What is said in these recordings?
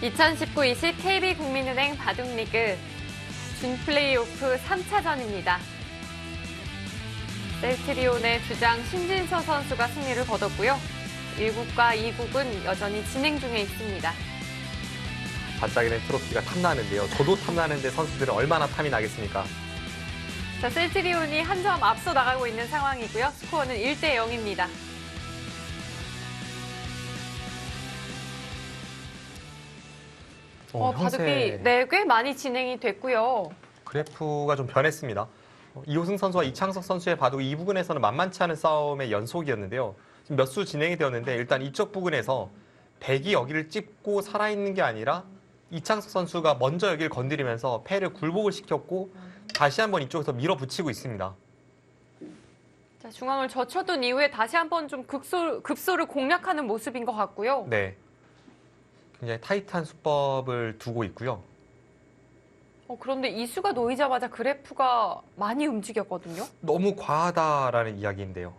2019 20 KB국민은행 바둑리그 준플레이오프 3차전입니다. 셀트리온의 주장 신진서 선수가 승리를 거뒀고요. 1국과 2국은 여전히 진행 중에 있습니다. 반짝이는 트로피가 탐나는데요. 저도 탐나는데 선수들은 얼마나 탐이 나겠습니까? 자, 셀트리온이 한 점 앞서 나가고 있는 상황이고요. 스코어는 1대 0입니다. 바둑이 꽤 많이 진행이 됐고요. 그래프가 좀 변했습니다. 이호승 선수와 이창석 선수의 바둑 이 부분에서는 만만치 않은 싸움의 연속이었는데요. 지금 몇 수 진행이 되었는데 일단 이쪽 부분에서 백이 여기를 찝고 살아있는 게 아니라 이창석 선수가 먼저 여기를 건드리면서 패를 굴복을 시켰고 다시 한번 이쪽에서 밀어붙이고 있습니다. 자, 중앙을 젖혀둔 이후에 다시 한번 좀 급소를 공략하는 모습인 것 같고요. 네. 굉장히 타이트한 수법을 두고 있고요. 그런데 이 수가 놓이자마자 그래프가 많이 움직였거든요. 너무 과하다라는 이야기인데요.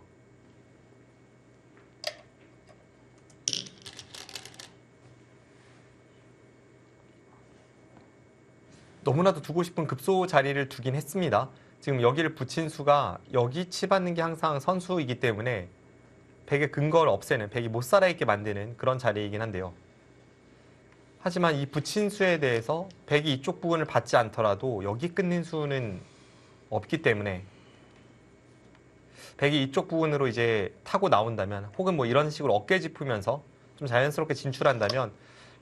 너무나도 두고 싶은 급소 자리를 두긴 했습니다. 지금 여기를 붙인 수가 여기 치받는 게 항상 선수이기 때문에 백의 근거를 없애는, 백이 못 살아있게 만드는 그런 자리이긴 한데요. 하지만 이 붙인 수에 대해서 백이 이쪽 부분을 받지 않더라도 여기 끊는 수는 없기 때문에 백이 이쪽 부분으로 이제 타고 나온다면 혹은 뭐 이런 식으로 어깨 짚으면서 좀 자연스럽게 진출한다면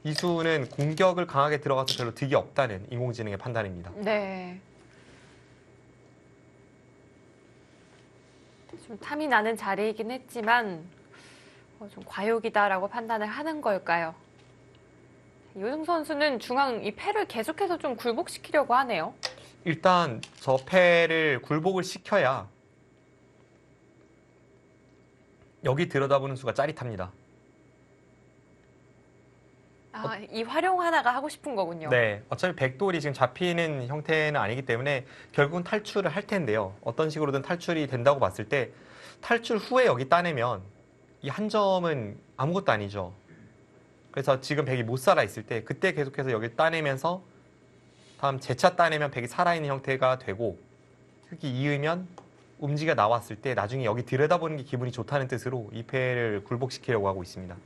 이 수는 공격을 강하게 들어가서 별로 득이 없다는 인공지능의 판단입니다. 네. 좀 탐이 나는 자리이긴 했지만 좀 과욕이다라고 판단을 하는 걸까요? 이호승 선수는 중앙 이 패를 계속해서 좀 굴복시키려고 하네요. 일단 저 패를 굴복을 시켜야 여기 들여다보는 수가 짜릿합니다. 이 활용 하나가 하고 싶은 거군요. 네, 어차피 백돌이 지금 잡히는 형태는 아니기 때문에 결국은 탈출을 할 텐데요. 어떤 식으로든 탈출이 된다고 봤을 때 탈출 후에 여기 따내면 이 한 점은 아무것도 아니죠. 그래서 지금 백이 못 살아있을 때 그때 계속해서 여기 따내면서 다음 재차 따내면 백이 살아있는 형태가 되고 흙이 이으면 움지가 나왔을 때 나중에 여기 들여다보는 게 기분이 좋다는 뜻으로 이 패를 굴복시키려고 하고 있습니다.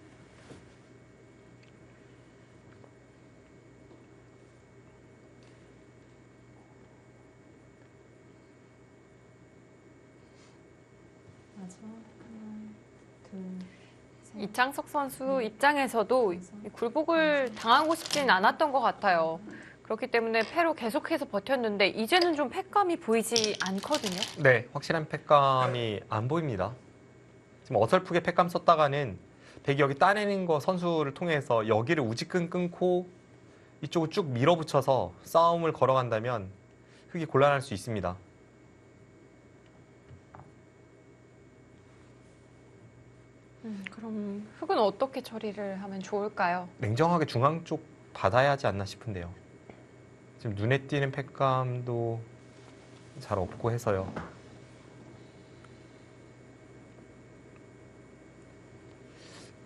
이창석 선수 입장에서도 굴복을 당하고 싶진 않았던 것 같아요. 그렇기 때문에 패로 계속해서 버텼는데 이제는 좀 패감이 보이지 않거든요. 네, 확실한 패감이 안 보입니다. 지금 어설프게 패감 썼다가는 백이 여기 따내는 거 선수를 통해서 여기를 우지끈 끊고 이쪽을 쭉 밀어붙여서 싸움을 걸어간다면 흙이 곤란할 수 있습니다. 그럼 흙은 어떻게 처리를 하면 좋을까요? 냉정하게 중앙 쪽 받아야 하지 않나 싶은데요. 지금 눈에 띄는 패감도 잘 없고 해서요.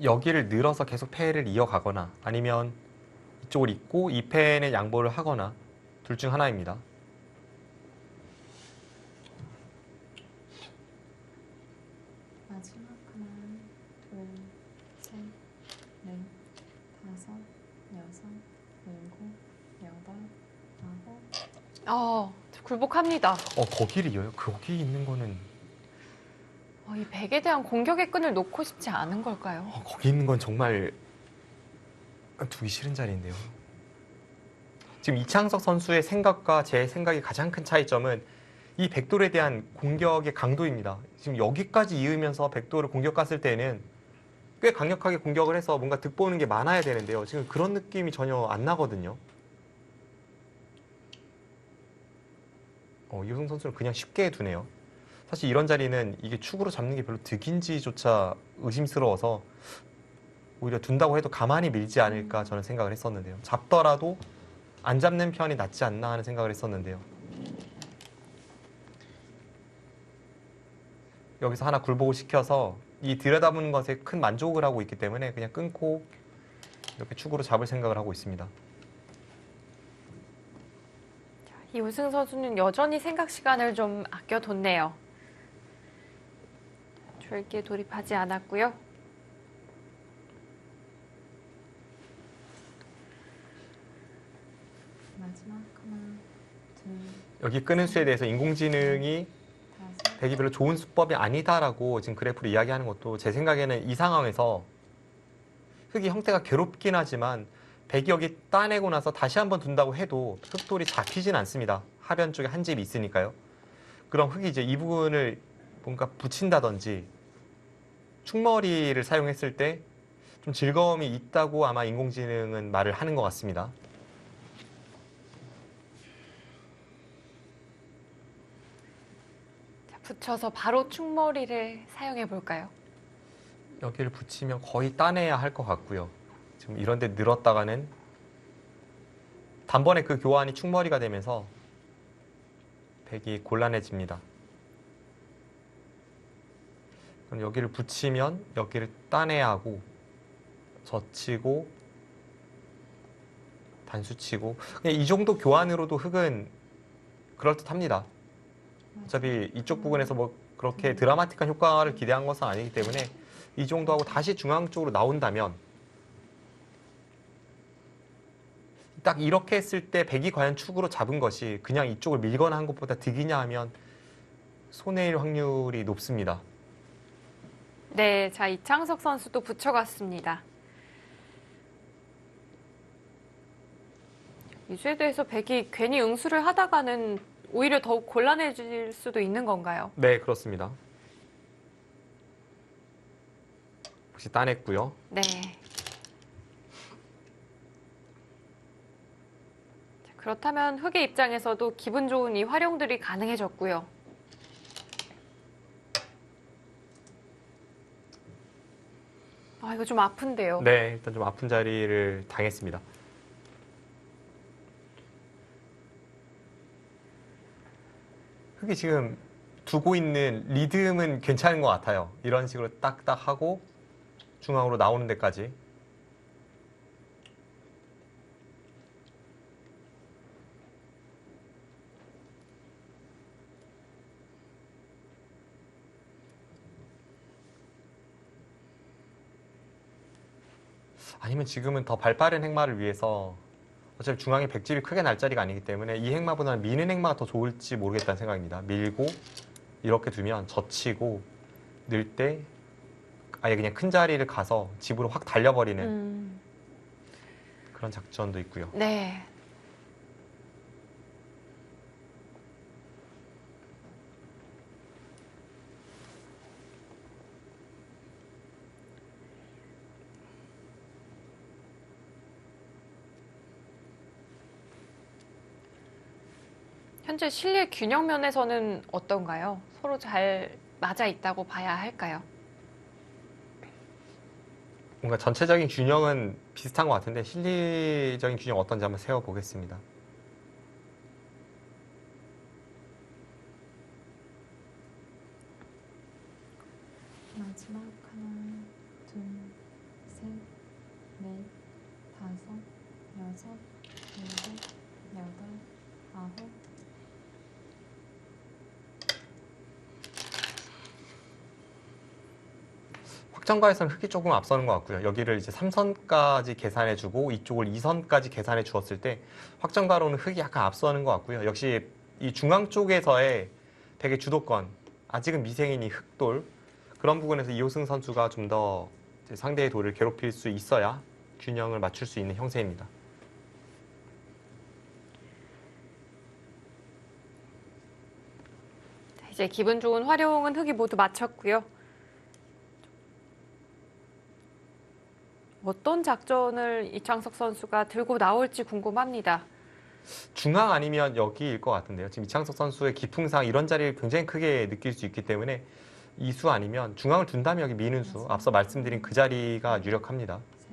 여기를 늘어서 계속 패를 이어가거나 아니면 이쪽을 잇고 이 패에 양보를 하거나 둘 중 하나입니다. 마지막 하나, 둘, 셋, 넷, 다섯, 여섯, 일곱, 여덟, 아홉. 굴복합니다. 거기를 이어요? 거기 있는 거는 이 백에 대한 공격의 끈을 놓고 싶지 않은 걸까요? 거기 있는 건 정말 두기 싫은 자리인데요. 지금 이창석 선수의 생각과 제 생각의 가장 큰 차이점은 이 백돌에 대한 공격의 강도입니다. 지금 여기까지 이으면서 백돌을 공격 갔을 때는 꽤 강력하게 공격을 해서 뭔가 득보는 게 많아야 되는데요. 지금 그런 느낌이 전혀 안 나거든요. 이호승 선수는 그냥 쉽게 두네요. 사실 이런 자리는 이게 축으로 잡는 게 별로 득인지조차 의심스러워서 오히려 둔다고 해도 가만히 밀지 않을까 저는 생각을 했었는데요. 잡더라도 안 잡는 편이 낫지 않나 하는 생각을 했었는데요. 여기서 하나 굴복을 시켜서 이 들여다보는 것에 큰 만족을 하고 있기 때문에 그냥 끊고 이렇게 축으로 잡을 생각을 하고 있습니다. 이우승 선수는 여전히 생각 시간을 좀 아껴뒀네요. 줄기에 돌입하지 않았고요. 마지막 하나, 둘, 여기 끄는 수에 대해서 인공지능이 다섯, 백이 별로 좋은 수법이 아니다라고 지금 그래프로 이야기하는 것도 제 생각에는 이 상황에서 흙이 형태가 괴롭긴 하지만 백이 여기 따내고 나서 다시 한번 둔다고 해도 흙돌이 잡히진 않습니다. 하변 쪽에 한 집이 있으니까요. 그럼 흙이 이제 이 부분을 뭔가 붙인다든지 충머리를 사용했을 때 좀 즐거움이 있다고 아마 인공지능은 말을 하는 것 같습니다. 자, 붙여서 바로 충머리를 사용해 볼까요? 여기를 붙이면 거의 따내야 할 것 같고요. 지금 이런 데 늘었다가는 단번에 그 교환이 충머리가 되면서 백이 곤란해집니다. 그럼 여기를 붙이면 여기를 따내야 하고 젖히고 단수치고 그냥 이 정도 교환으로도 흙은 그럴듯합니다. 어차피 이쪽 부분에서 뭐 그렇게 드라마틱한 효과를 기대한 것은 아니기 때문에 이 정도 하고 다시 중앙 쪽으로 나온다면 딱 이렇게 했을 때 백이 과연 축으로 잡은 것이 그냥 이쪽을 밀거나 한 것보다 득이냐 하면 손해일 확률이 높습니다. 네, 자, 이창석 선수도 붙여갔습니다. 이 수에 대해서 백이 괜히 응수를 하다가는 오히려 더욱 곤란해질 수도 있는 건가요? 네, 그렇습니다. 혹시 따냈고요. 네. 자, 그렇다면 흑의 입장에서도 기분 좋은 이 활용들이 가능해졌고요. 아, 이거 좀 아픈데요. 네, 일단 좀 아픈 자리를 당했습니다. 흙이 지금 두고 있는 리듬은 괜찮은 것 같아요. 이런 식으로 딱딱 하고 중앙으로 나오는 데까지. 아니면 지금은 더 발빠른 행마를 위해서 어차피 중앙에 백집이 크게 날 자리가 아니기 때문에 이 행마보다는 미는 행마가 더 좋을지 모르겠다는 생각입니다. 밀고 이렇게 두면 젖히고 늘 때 아예 그냥 큰 자리를 가서 집으로 확 달려버리는 그런 작전도 있고요. 네. 현재 실내 균형 면에서는 어떤가요? 서로 잘 맞아 있다고 봐야 할까요? 뭔가 전체적인 균형은 비슷한 것 같은데 실리적인 균형 어떤지 한번 세워보겠습니다. 마지막 하나, 둘, 셋, 넷, 다섯, 여섯, 일곱, 여덟, 아홉. 확정가에서는 흙이 조금 앞서는 것 같고요. 여기를 이제 3선까지 계산해주고 이쪽을 2선까지 계산해 주었을 때 확정가로는 흙이 약간 앞서는 것 같고요. 역시 이 중앙 쪽에서의 백의 주도권, 아직은 미생인 이 흙돌 그런 부분에서 이호승 선수가 좀 더 상대의 돌을 괴롭힐 수 있어야 균형을 맞출 수 있는 형세입니다. 자, 이제 기분 좋은 활용은 흑이 모두 마쳤고요. 어떤 작전을 이창석 선수가 들고 나올지 궁금합니다. 중앙 아니면 여기일 것 같은데요. 지금 이창석 선수의 기풍상 이런 자리를 굉장히 크게 느낄 수 있기 때문에 이 수 아니면 중앙을 둔다면 여기 미는 수. 앞서 말씀드린 그 자리가 유력합니다. 셋,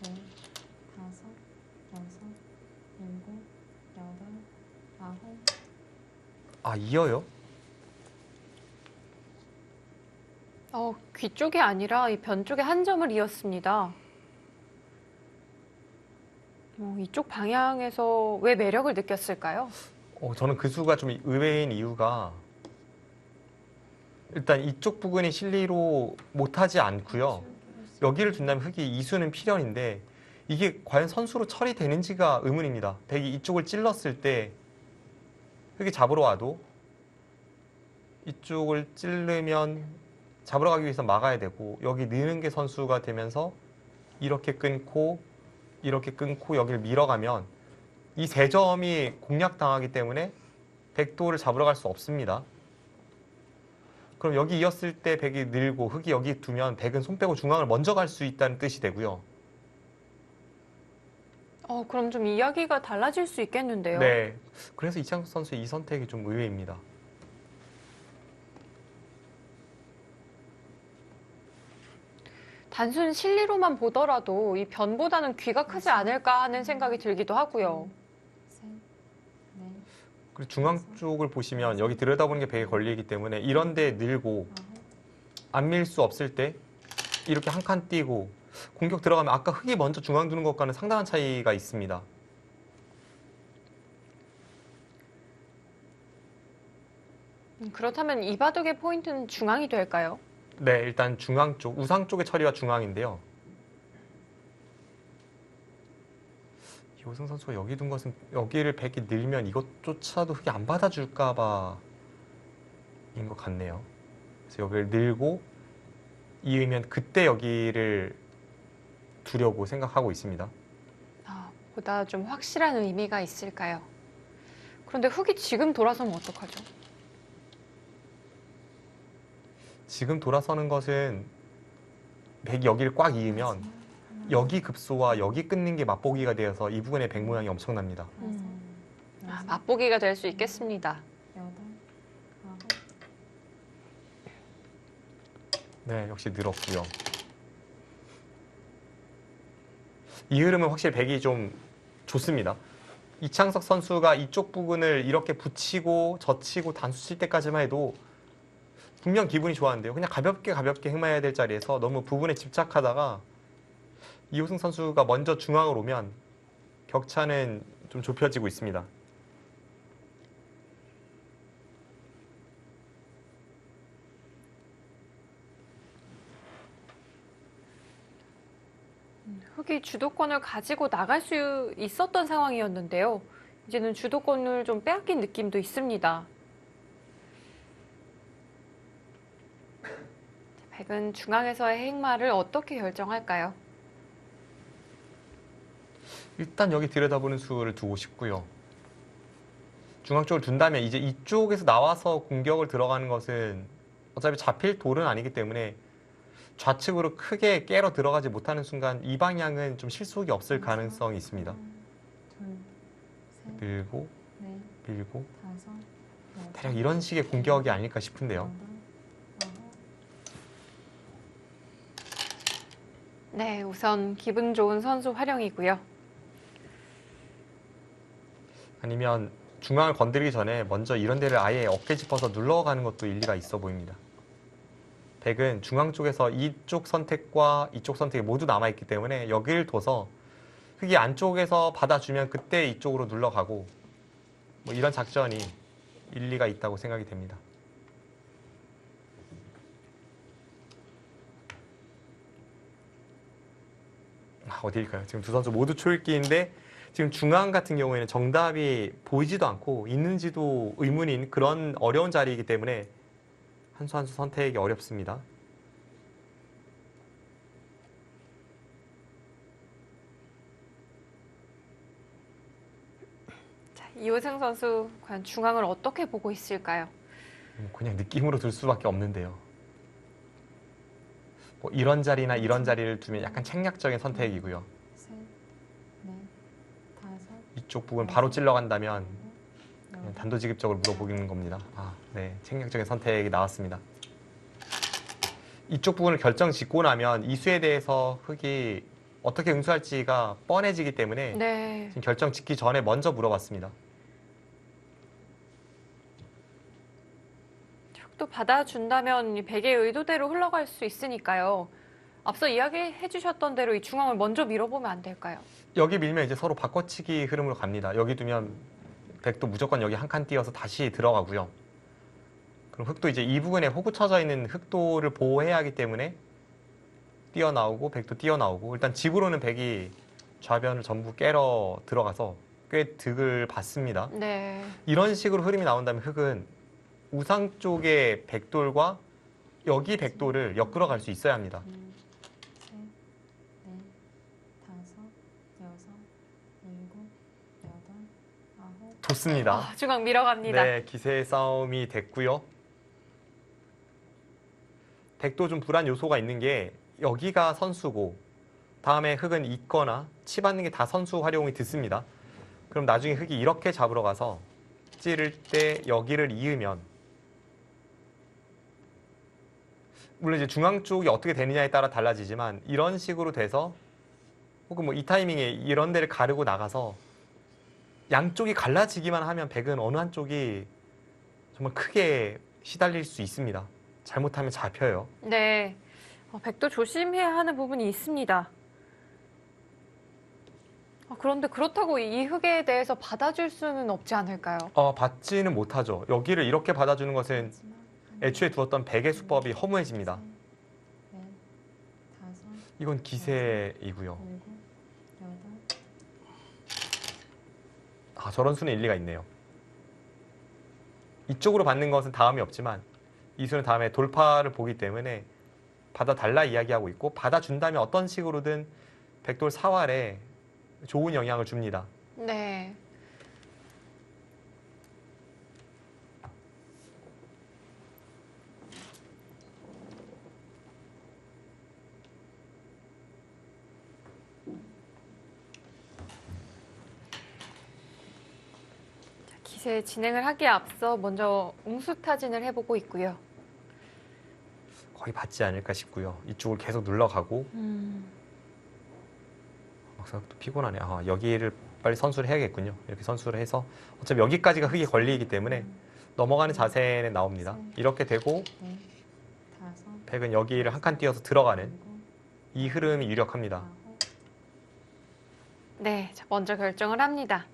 넷, 다섯, 여섯, 일곱, 여덟, 아홉. 아, 이어요? 귀 쪽이 아니라 이 변 쪽에 한 점을 이었습니다. 이쪽 방향에서 왜 매력을 느꼈을까요? 저는 그 수가 좀 의외인 이유가 일단 이쪽 부근이 실리로 못하지 않고요. 여기를 둔다면 흑이 이수는 필연인데 이게 과연 선수로 처리되는지가 의문입니다. 백이 이쪽을 찔렀을 때 흑이 잡으러 와도 이쪽을 찌르면 잡으러 가기 위해서 막아야 되고 여기 느는 게 선수가 되면서 이렇게 끊고 여기를 밀어가면 이 세 점이 공략당하기 때문에 백도를 잡으러 갈 수 없습니다. 그럼 여기 이었을 때 백이 늘고 흑이 여기 두면 백은 손 빼고 중앙을 먼저 갈 수 있다는 뜻이 되고요. 그럼 좀 이야기가 달라질 수 있겠는데요. 네. 그래서 이창섭 선수의 이 선택이 좀 의외입니다. 단순 실리로만 보더라도 이 변보다는 귀가 크지 않을까 하는 생각이 들기도 하고요. 셋, 넷, 그리고 중앙 쪽을 보시면 여기 들여다보는 게 백에 걸리기 때문에 이런 데 늘고 아홉, 안 밀 수 없을 때 이렇게 한 칸 띄고 공격 들어가면 아까 흑이 먼저 중앙 두는 것과는 상당한 차이가 있습니다. 그렇다면 이 바둑의 포인트는 중앙이 될까요? 네, 일단 중앙 쪽, 우상 쪽의 처리와 중앙인데요. 이호승 선수가 여기 둔 것은 여기를 백이 늘면 이것조차도 흑이 안 받아줄까 봐인 것 같네요. 그래서 여기를 늘고 이으면 그때 여기를 두려고 생각하고 있습니다. 보다 좀 확실한 의미가 있을까요? 그런데 흑이 지금 돌아서면 어떡하죠? 지금 돌아서는 것은 백이 여기를 꽉 이으면 마지막 하나, 여기 급소와 여기 끊는 게 맛보기가 되어서 이 부분의 백 모양이 엄청납니다. 다섯, 여섯, 맛보기가 될 수 있겠습니다. 여덟, 아홉, 네, 역시 늘었고요. 이 흐름은 확실히 백이 좀 좋습니다. 이창석 선수가 이쪽 부분을 이렇게 붙이고 젖히고 단수 칠 때까지만 해도 분명 기분이 좋았는데요. 그냥 가볍게 행마해야 될 자리에서 너무 부분에 집착하다가 이호승 선수가 먼저 중앙으로 오면 격차는 좀 좁혀지고 있습니다. 흑이 주도권을 가지고 나갈 수 있었던 상황이었는데요. 이제는 주도권을 좀 빼앗긴 느낌도 있습니다. 백은 중앙에서의 행마를 어떻게 결정할까요? 일단 여기 들여다보는 수를 두고 싶고요. 중앙 쪽을 둔다면 이제 이쪽에서 나와서 공격을 들어가는 것은 어차피 잡힐 돌은 아니기 때문에 좌측으로 크게 깨러 들어가지 못하는 순간 이 방향은 좀 실속이 없을 가능성이 있습니다. 하나, 둘, 셋, 밀고 넷, 밀고 다섯, 여섯, 대략 이런 식의 공격이 아닐까 싶은데요. 여덟, 아홉, 네, 우선 기분 좋은 선수 활용이고요. 아니면 중앙을 건드리기 전에 먼저 이런 데를 아예 어깨 짚어서 눌러가는 것도 일리가 있어 보입니다. 백은 중앙 쪽에서 이쪽 선택과 이쪽 선택이 모두 남아있기 때문에 여기를 둬서 흑이 안쪽에서 받아주면 그때 이쪽으로 눌러가고 뭐 이런 작전이 일리가 있다고 생각이 됩니다. 어디일까요? 지금 두 선수 모두 초읽기인데 지금 중앙 같은 경우에는 정답이 보이지도 않고 있는지도 의문인 그런 어려운 자리이기 때문에 한 수 한 수 선택이 어렵습니다. 자, 이호승 선수 과연 중앙을 어떻게 보고 있을까요? 그냥 느낌으로 둘 수밖에 없는데요. 뭐 이런 자리나 이런 자리를 두면 약간 책략적인 선택이고요. 셋, 넷, 다섯, 이쪽 부분 바로 찔러간다면 그냥 여덟, 단도직입적으로 물어보는 겁니다. 네, 책략적인 선택이 나왔습니다. 이쪽 부분을 결정 짓고 나면 이 수에 대해서 흑이 어떻게 응수할지가 뻔해지기 때문에 네. 지금 결정 짓기 전에 먼저 물어봤습니다. 또 받아준다면 이 백의 의도대로 흘러갈 수 있으니까요. 앞서 이야기해 주셨던 대로 이 중앙을 먼저 밀어보면 안 될까요? 여기 밀면 이제 서로 바꿔치기 흐름으로 갑니다. 여기 두면 백도 무조건 여기 한 칸 띄어서 다시 들어가고요. 그럼 흑도 이제 이 부분에 호구 쳐져 있는 흑도를 보호해야 하기 때문에 뛰어나오고 백도 뛰어나오고 일단 집으로는 백이 좌변을 전부 깨러 들어가서 꽤 득을 받습니다. 네. 이런 식으로 흐름이 나온다면 흑은 우상 쪽의 백돌과 여기 백돌을 엮으러 갈 수 있어야 합니다. 둘, 셋, 넷, 다섯, 여섯, 일곱, 여덟, 아홉. 좋습니다. 중앙 밀어갑니다. 네, 기세 싸움이 됐고요. 백도 좀 불안 요소가 있는 게 여기가 선수고 다음에 흑은 있거나 치 받는 게 다 선수 활용이 듣습니다. 그럼 나중에 흑이 이렇게 잡으러 가서 찌를 때 여기를 이으면 물론 이제 중앙 쪽이 어떻게 되느냐에 따라 달라지지만 이런 식으로 돼서 혹은 뭐 이 타이밍에 이런 데를 가르고 나가서 양쪽이 갈라지기만 하면 백은 어느 한쪽이 정말 크게 시달릴 수 있습니다. 잘못하면 잡혀요. 네. 백도 조심해야 하는 부분이 있습니다. 그런데 그렇다고 이 흑에 대해서 받아줄 수는 없지 않을까요? 받지는 못하죠. 여기를 이렇게 받아주는 것은 마지막 하나, 애초에 두었던 백의 수법이 허무해집니다. 셋, 넷, 다섯, 이건 기세이고요. 일곱, 여덟. 저런 수는 일리가 있네요. 이쪽으로 받는 것은 다음이 없지만 이 수는 다음에 돌파를 보기 때문에 받아달라 이야기하고 있고 받아준다면 어떤 식으로든 백돌 사활에 좋은 영향을 줍니다. 네. 자, 기세 진행을 하기에 앞서 먼저 웅수타진을 해보고 있고요. 거의 받지 않을까 싶고요. 이쪽을 계속 눌러가고 막상 또 피곤하네. 여기를 빨리 선수를 해야겠군요. 이렇게 선수를 해서 어차피 여기까지가 흑이 걸리기 때문에 넘어가는 자세는 나옵니다. 이렇게 되고 넷, 다섯, 백은 여기를 한 칸 띄어서 들어가는 일곱, 이 흐름이 유력합니다. 아홉. 네, 자, 먼저 결정을 합니다.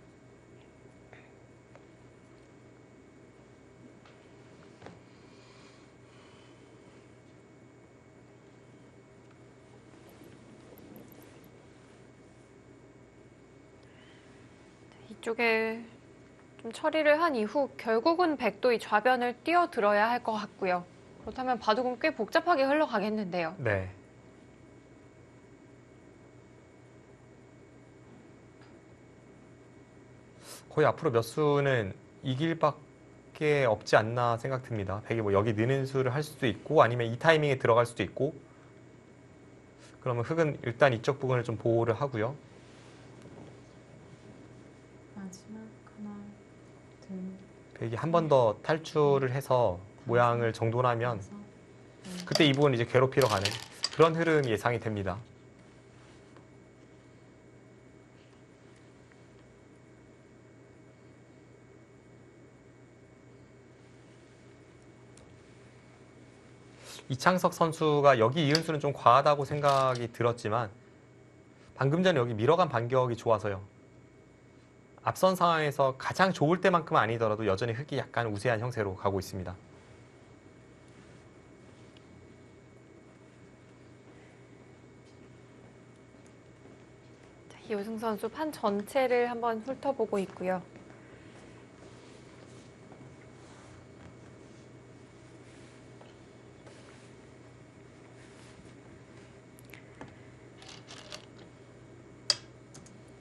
이쪽에 좀 처리를 한 이후 결국은 백도 이 좌변을 뛰어들어야 할 것 같고요. 그렇다면 바둑은 꽤 복잡하게 흘러가겠는데요. 네. 거의 앞으로 몇 수는 이길 밖에 없지 않나 생각됩니다. 백이 뭐 여기 느는 수를 할 수도 있고 아니면 이 타이밍에 들어갈 수도 있고 그러면 흑은 일단 이쪽 부분을 좀 보호를 하고요. 마지막 하나, 둘, 백이 한 번 더 탈출을 해서 모양을 정돈하면 다섯, 넷, 그때 이 부분을 이제 괴롭히러 가는 그런 흐름이 예상이 됩니다. 이창석 선수가 여기 이은수는 좀 과하다고 생각이 들었지만 방금 전에 여기 밀어간 반격이 좋아서요. 앞선 상황에서 가장 좋을 때만큼은 아니더라도 여전히 흑이 약간 우세한 형세로 가고 있습니다. 자, 이호승 선수 판 전체를 한번 훑어보고 있고요.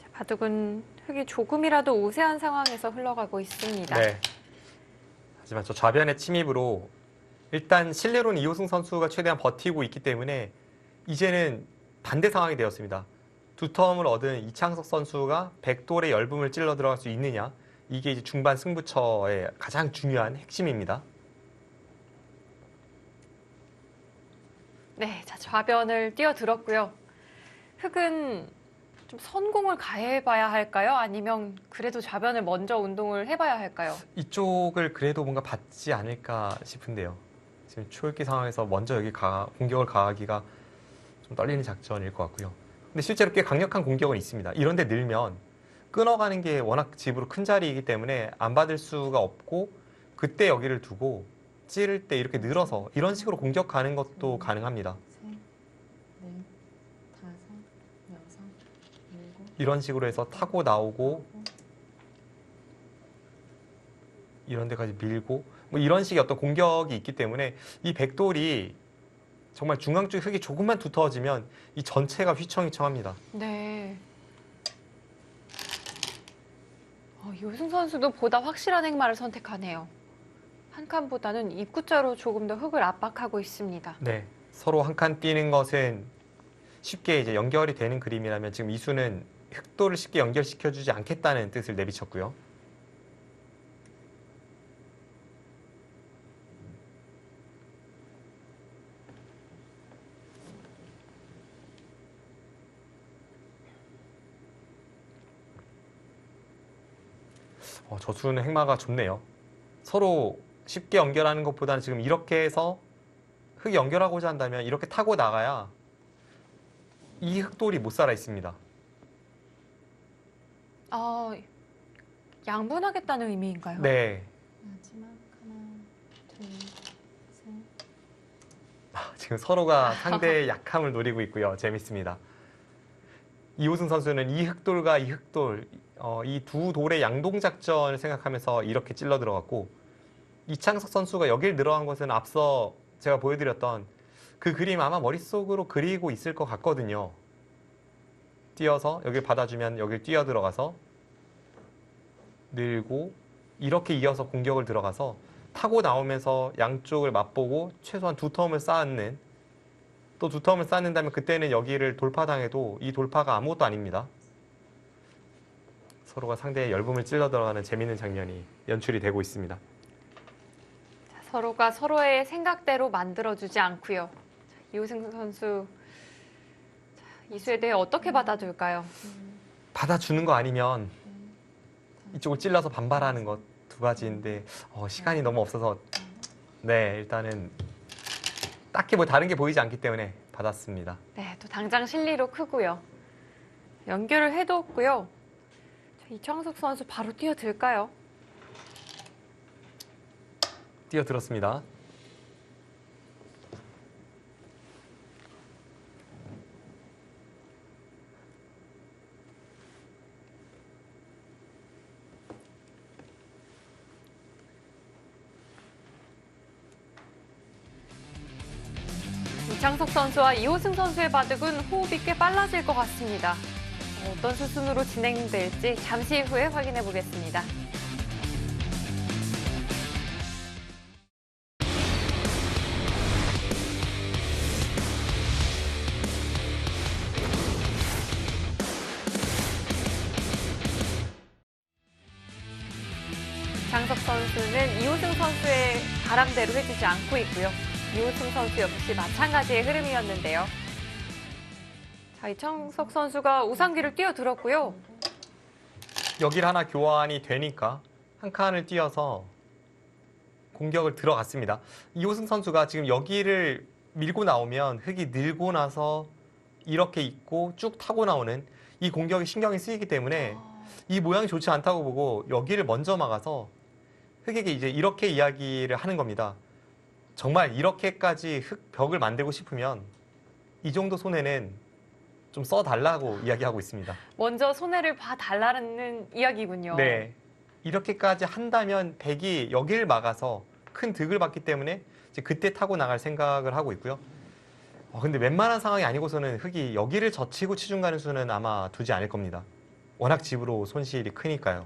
자, 바둑은 흑이 조금이라도 우세한 상황에서 흘러가고 있습니다. 네. 하지만 저 좌변의 침입으로 일단 실내로는 이호승 선수가 최대한 버티고 있기 때문에 이제는 반대 상황이 되었습니다. 두 텀을 얻은 이창석 선수가 백돌의 열분을 찔러 들어갈 수 있느냐 이게 이제 중반 승부처의 가장 중요한 핵심입니다. 네, 자, 좌변을 뛰어들었고요. 흑은 좀 선공을 가해봐야 할까요? 아니면 그래도 좌변을 먼저 운동을 해봐야 할까요? 이쪽을 그래도 뭔가 받지 않을까 싶은데요. 지금 초읽기 상황에서 먼저 여기 공격을 가하기가 좀 떨리는 작전일 것 같고요. 근데 실제로 꽤 강력한 공격은 있습니다. 이런데 늘면 끊어가는 게 워낙 집으로 큰 자리이기 때문에 안 받을 수가 없고 그때 여기를 두고 찌를 때 이렇게 늘어서 이런 식으로 공격 가는 것도 가능합니다. 셋, 넷, 다섯, 여섯, 일곱, 이런 식으로 해서 타고 나오고 이런 데까지 밀고 뭐 이런 식의 어떤 공격이 있기 때문에 이 백돌이 정말 중앙 쪽 흙이 조금만 두터워지면 이 전체가 휘청휘청합니다. 네. 이호승 선수도 보다 확실한 행마를 선택하네요. 한 칸보다는 입구자로 조금 더 흙을 압박하고 있습니다. 네, 서로 한 칸 뛰는 것은 쉽게 이제 연결이 되는 그림이라면 지금 이수는 흑돌을 쉽게 연결시켜주지 않겠다는 뜻을 내비쳤고요. 저수는 행마가 좋네요. 서로 쉽게 연결하는 것보다는 지금 이렇게 해서 흙 연결하고자 한다면 이렇게 타고 나가야 이 흑돌이 못 살아 있습니다. 양분하겠다는 의미인가요? 네. 마지막 하나, 둘, 셋, 지금 서로가 상대의 약함을 노리고 있고요. 재밌습니다. 이호승 선수는 이 흑돌과 이 흑돌, 이 두 돌의 양동작전을 생각하면서 이렇게 찔러 들어갔고 이창석 선수가 여길 들어간 것은 앞서 제가 보여드렸던 그 그림 아마 머릿속으로 그리고 있을 것 같거든요. 뛰어서 여길 받아주면 여길 뛰어 들어가서 늘고 이렇게 이어서 공격을 들어가서 타고 나오면서 양쪽을 맛보고 최소한 두 텀을 쌓는 또 두 텀을 쌓는다면 그때는 여기를 돌파당해도 이 돌파가 아무것도 아닙니다. 서로가 상대의 열분을 찔러 들어가는 재밌는 장면이 연출이 되고 있습니다. 서로가 서로의 생각대로 만들어주지 않고요. 이호승 선수 이수에 대해 어떻게 받아줄까요? 받아주는 거 아니면 이쪽을 찔러서 반발하는 것 두 가지인데 시간이 너무 없어서 네 일단은 딱히 뭐 다른 게 보이지 않기 때문에 받았습니다. 네, 또 당장 실리로 크고요. 연결을 해뒀고요. 이창석 선수 바로 뛰어들까요? 뛰어들었습니다. 이창석 선수와 이호승 선수의 바둑은 호흡이 꽤 빨라질 것 같습니다. 어떤 수순으로 진행될지 잠시 후에 확인해 보겠습니다. 이창석 선수는 이호승 선수의 바람대로 해주지 않고 있고요. 이호승 선수 역시 마찬가지의 흐름이었는데요. 자, 이창석 선수가 우상기를 뛰어들었고요. 여길 하나 교환이 되니까 한 칸을 뛰어서 공격을 들어갔습니다. 이호승 선수가 지금 여기를 밀고 나오면 흙이 늘고 나서 이렇게 있고 쭉 타고 나오는 이 공격이 신경이 쓰이기 때문에 이 모양이 좋지 않다고 보고 여기를 먼저 막아서 흙에게 이제 이렇게 이야기를 하는 겁니다. 정말 이렇게까지 벽을 만들고 싶으면 이 정도 손해는 좀 써달라고 이야기하고 있습니다. 먼저 손해를 봐달라는 이야기군요. 네, 이렇게까지 한다면 백이 여기를 막아서 큰 득을 받기 때문에 이제 그때 타고 나갈 생각을 하고 있고요. 근데 웬만한 상황이 아니고서는 흙이 여기를 젖히고 치중 가는 수는 아마 두지 않을 겁니다. 워낙 집으로 손실이 크니까요.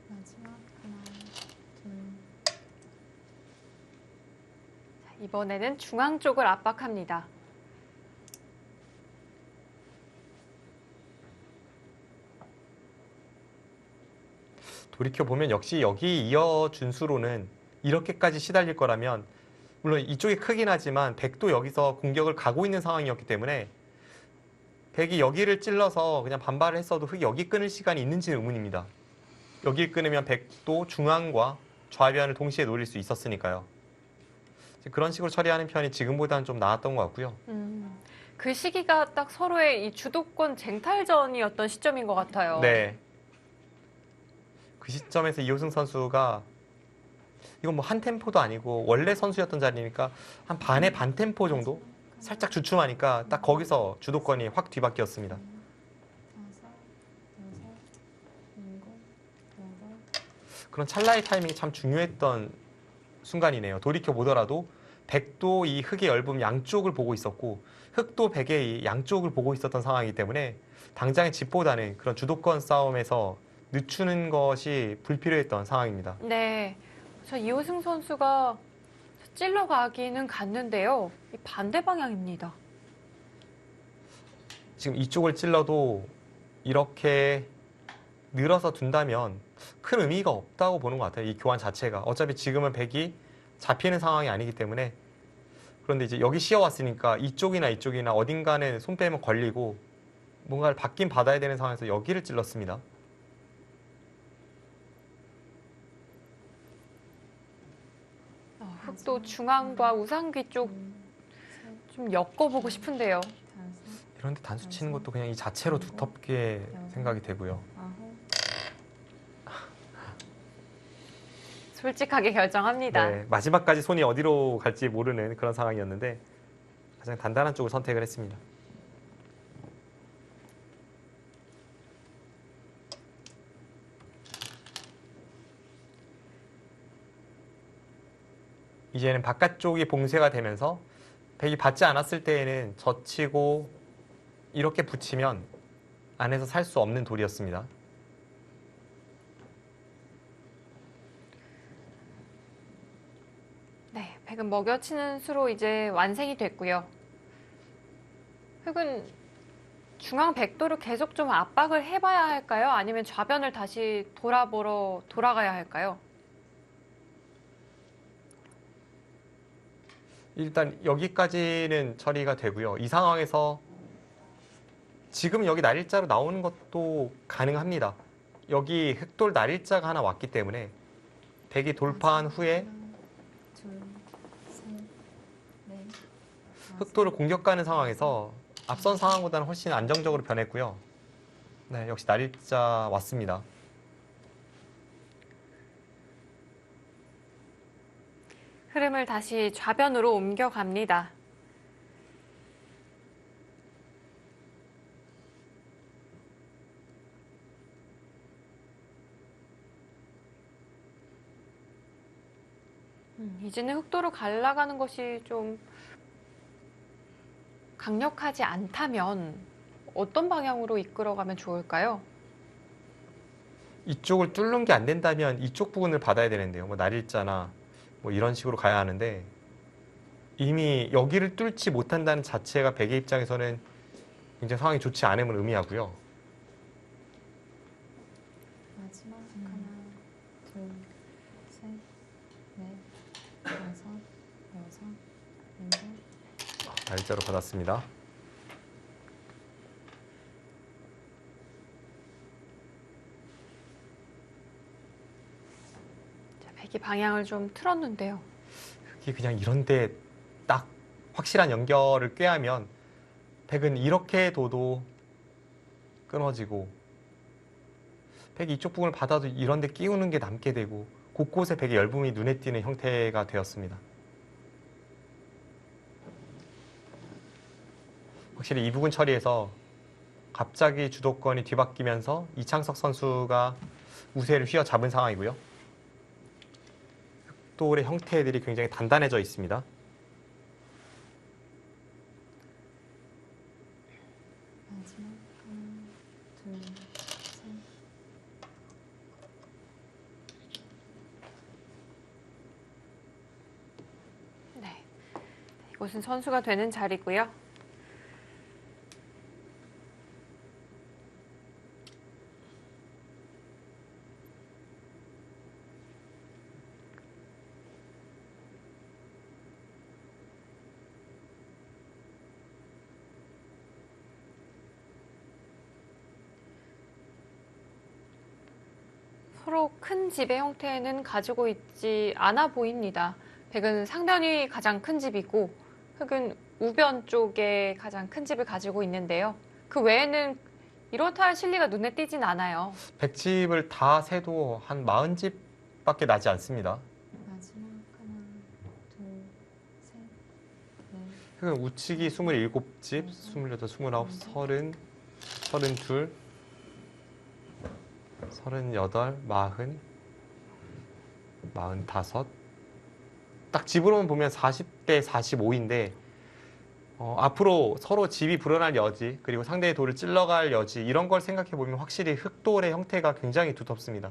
마지막 하나, 둘, 이번에는 중앙 쪽을 압박합니다. 돌이켜보면 역시 여기 이어준 수로는 이렇게까지 시달릴 거라면 물론 이쪽이 크긴 하지만 백도 여기서 공격을 가고 있는 상황이었기 때문에 백이 여기를 찔러서 그냥 반발을 했어도 흙이 여기 끊을 시간이 있는지는 의문입니다. 여기를 끊으면 백도 중앙과 좌변을 동시에 노릴 수 있었으니까요. 이제 그런 식으로 처리하는 편이 지금보다는 좀 나았던 것 같고요. 그 시기가 딱 서로의 이 주도권 쟁탈전이었던 시점인 것 같아요. 네. 그 시점에서 이호승 선수가 이건 뭐 한 템포도 아니고 원래 선수였던 자리니까 한 반의 반 템포 정도 살짝 주춤하니까 딱 거기서 주도권이 확 뒤바뀌었습니다. 5, 6, 7, 8. 그런 찰나의 타이밍이 참 중요했던 순간이네요. 돌이켜 보더라도 백도 이 흙의 얇음 양쪽을 보고 있었고 흙도 백의 이 양쪽을 보고 있었던 상황이기 때문에 당장의 집보다는 그런 주도권 싸움에서 늦추는 것이 불필요했던 상황입니다. 네. 저 이호승 선수가 찔러 가기는 갔는데요. 이 반대 방향입니다. 지금 이쪽을 찔러도 이렇게 늘어서 둔다면 큰 의미가 없다고 보는 것 같아요. 이 교환 자체가. 어차피 지금은 백이 잡히는 상황이 아니기 때문에. 그런데 이제 여기 씌어왔으니까 이쪽이나 어딘가는 손 빼면 걸리고 뭔가를 받긴 받아야 되는 상황에서 여기를 찔렀습니다. 흙도 중앙과 우상귀 쪽 좀 엮어보고 싶은데요. 5, 이런데 단수 치는 것도 그냥 이 자체로 두텁게 생각이 되고요. 9. 솔직하게 결정합니다. 네, 마지막까지 손이 어디로 갈지 모르는 그런 상황이었는데 가장 단단한 쪽을 선택을 했습니다. 이제는 바깥쪽이 봉쇄가 되면서 백이 받지 않았을 때에는 젖히고 이렇게 붙이면 안에서 살 수 없는 돌이었습니다. 네, 백은 먹여치는 수로 이제 완성이 됐고요. 흙은 중앙 백도를 계속 좀 압박을 해봐야 할까요? 아니면 좌변을 다시 돌아보러 돌아가야 할까요? 일단 여기까지는 처리가 되고요. 이 상황에서 지금 여기 날일자로 나오는 것도 가능합니다. 여기 흑돌 날일자가 하나 왔기 때문에 백이 돌파한 후에 흑돌을 공격가는 상황에서 앞선 상황보다는 훨씬 안정적으로 변했고요. 네, 역시 날일자 왔습니다. 흐름을 다시 좌변으로 옮겨갑니다. 이제는 흑도로 갈라가는 것이 좀 강력하지 않다면 어떤 방향으로 이끌어가면 좋을까요? 이쪽을 뚫는 게 안 된다면 이쪽 부분을 받아야 되는데요. 뭐 날일자나 뭐 이런 식으로 가야 하는데 이미 여기를 뚫지 못한다는 자체가 백의 입장에서는 굉장히 상황이 좋지 않음을 의미하고요. 마지막 하나, 둘, 셋, 넷, 다섯, 여섯, 일곱. 날일자로 받았습니다. 자, 백이 방향을 좀 틀었는데요. 이게 그냥 이런데 딱 확실한 연결을 꾀하면 백은 이렇게 둬도 끊어지고 백이 이쪽 부분을 받아도 이런데 끼우는 게 남게 되고 곳곳에 백의 열분이 눈에 띄는 형태가 되었습니다. 확실히 이 부분 처리에서 갑자기 주도권이 뒤바뀌면서 이창석 선수가 우세를 휘어잡은 상황이고요. 흑돌의 형태들이 굉장히 단단해져 있습니다. 마지막 하나, 둘, 셋. 네. 이곳은 선수가 되는 자리고요. 서로 큰 집의 형태는 가지고 있지 않아 보입니다. 백은 상변이 가장 큰 집이고 흑은 우변 쪽에 가장 큰 집을 가지고 있는데요. 그 외에는 이렇다 할 실리가 눈에 띄진 않아요. 백집을 다 세도 한 40집밖에 나지 않습니다. 마지막 하나, 둘, 셋, 넷, 흑은 우측이 27집, 28, 29, 30, 32, 38, 40, 45. 딱 집으로만 보면 40대 45인데 앞으로 서로 집이 불어날 여지, 그리고 상대의 돌을 찔러갈 여지, 이런 걸 생각해 보면 확실히 흑돌의 형태가 굉장히 두텁습니다.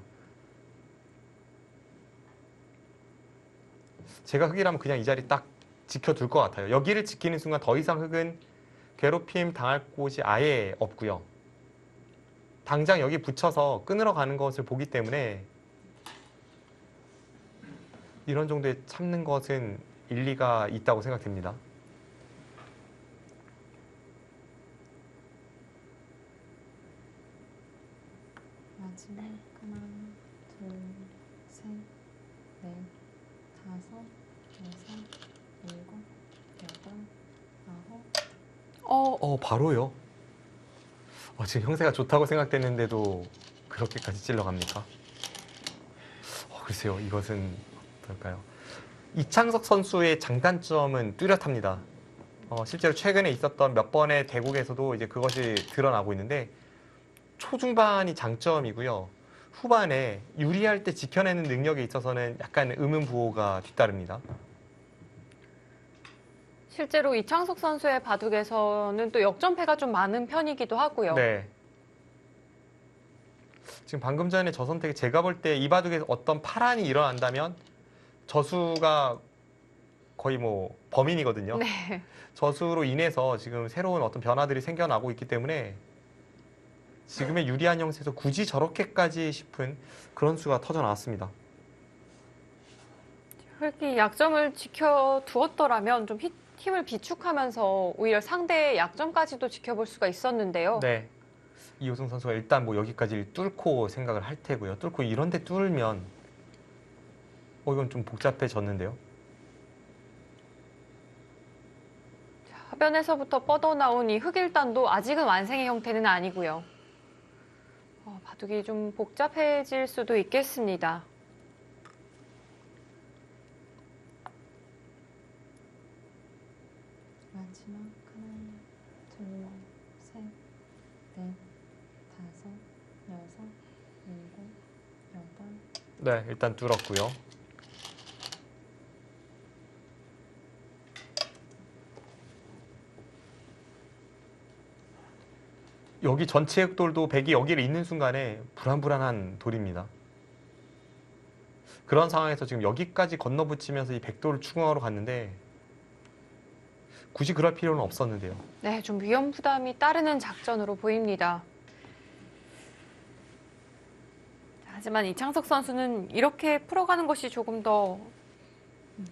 제가 흑이라면 그냥 이 자리 딱 지켜둘 것 같아요. 여기를 지키는 순간 더 이상 흑은 괴롭힘 당할 곳이 아예 없고요. 당장 여기 붙여서 끊으러 가는 것을 보기 때문에 이런 정도에 참는 것은 일리가 있다고 생각됩니다. 마지막 하나, 둘, 셋, 넷, 다섯, 여섯, 일곱, 여덟, 아홉. 바로요? 지금 형세가 좋다고 생각됐는데도 그렇게까지 찔러갑니까? 글쎄요, 이것은 어떨까요? 이창석 선수의 장단점은 뚜렷합니다. 실제로 최근에 있었던 몇 번의 대국에서도 이제 그것이 드러나고 있는데, 초중반이 장점이고요. 후반에 유리할 때 지켜내는 능력에 있어서는 약간 의문부호가 뒤따릅니다. 실제로 이창석 선수의 바둑에서는 또 역전패가 좀 많은 편이기도 하고요. 네. 지금 방금 전에 저 선택이 제가 볼 때 이 바둑에서 어떤 파란이 일어난다면 저수가 거의 뭐 범인이거든요. 네. 저수로 인해서 지금 새로운 어떤 변화들이 생겨나고 있기 때문에 지금의 유리한 형세에서 굳이 저렇게까지 싶은 그런 수가 터져 나왔습니다. 흑이 약점을 지켜두었더라면 좀 힘을 비축하면서 오히려 상대의 약점까지도 지켜볼 수가 있었는데요. 네. 이호승 선수가 일단 뭐 여기까지 뚫고 생각을 할 테고요. 뚫고 이런 데 뚫으면 이건 좀 복잡해졌는데요. 하변에서부터 뻗어나온 이 흑일단도 아직은 완성의 형태는 아니고요. 바둑이 좀 복잡해질 수도 있겠습니다. 마지막 하나, 둘, 셋, 넷, 다섯, 여섯, 일곱, 여덟. 네, 일단 뚫었고요. 여기 전체 흑돌도 백이 여기를 잇는 순간에 불안불안한 돌입니다. 그런 상황에서 지금 여기까지 건너붙이면서 이 백돌을 추궁하러 갔는데 굳이 그럴 필요는 없었는데요. 네, 좀 위험 부담이 따르는 작전으로 보입니다. 하지만 이창석 선수는 이렇게 풀어가는 것이 조금 더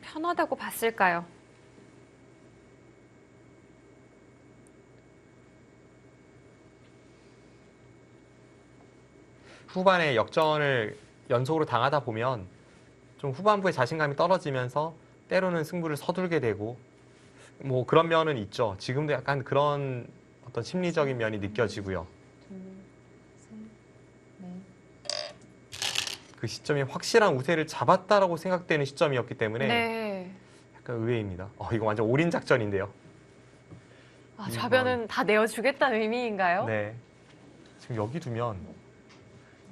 편하다고 봤을까요? 후반에 역전을 연속으로 당하다 보면 좀 후반부에 자신감이 떨어지면서 때로는 승부를 서둘게 되고 뭐 그런 면은 있죠. 지금도 약간 그런 어떤 심리적인 면이 느껴지고요. 둘, 셋, 넷. 그 시점이 확실한 우세를 잡았다라고 생각되는 시점이었기 때문에 네. 약간 의외입니다. 이거 완전 올인 작전인데요. 좌변은 다 내어주겠다는 의미인가요? 네. 지금 여기 두면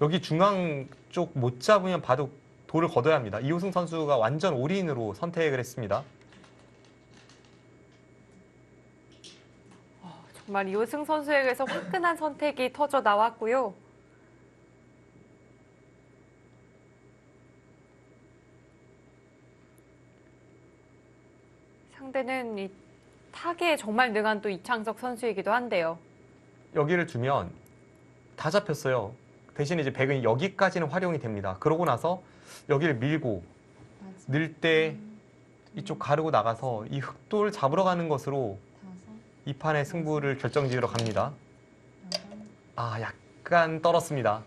여기 중앙 쪽 못 잡으면 봐도 돌을 걷어야 합니다. 이호승 선수가 완전 올인으로 선택을 했습니다. 정말 이호승 선수에게서 화끈한 선택이 터져 나왔고요. 상대는 이 타계에 정말 능한 또 이창석 선수이기도 한데요. 여기를 두면 다 잡혔어요. 대신 이제 백은 여기까지는 활용이 됩니다. 그러고 나서 여기를 밀고 마지막 늘 때 하나, 둘, 이쪽 가르고 나가서 이 흑돌 잡으러 가는 것으로 다섯, 이 판의 승부를 결정지으러 갑니다. 여덟. 약간 떨었습니다.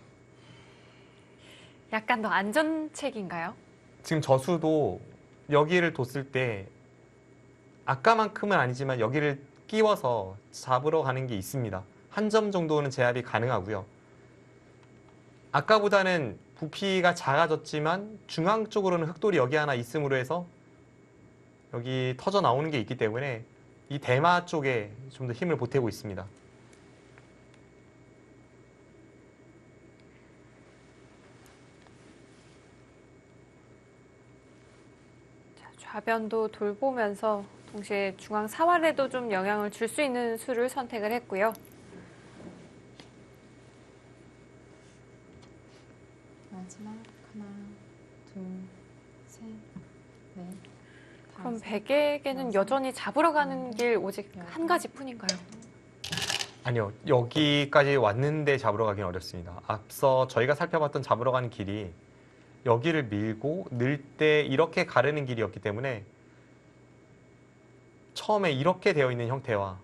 약간 더 안전책인가요? 지금 저수도 여기를 뒀을 때 아까만큼은 아니지만 여기를 끼워서 잡으러 가는 게 있습니다. 한 점 정도는 제압이 가능하고요. 아까보다는 부피가 작아졌지만 중앙 쪽으로는 흑돌이 여기 하나 있음으로 해서 여기 터져 나오는 게 있기 때문에 이 대마 쪽에 좀 더 힘을 보태고 있습니다. 자, 좌변도 돌보면서 동시에 중앙 사활에도 좀 영향을 줄 수 있는 수를 선택을 했고요. 마지막 하나, 둘, 셋, 넷, 그럼 다섯, 백에게는 여섯, 여전히 잡으러 가는 길 오직 한 가지뿐인가요? 아니요, 여기까지 왔는데 잡으러 가긴 어렵습니다. 앞서 저희가 살펴봤던 잡으러 가는 길이 여기를 밀고 늘 때 이렇게 가르는 길이었기 때문에 처음에 이렇게 되어 있는 형태와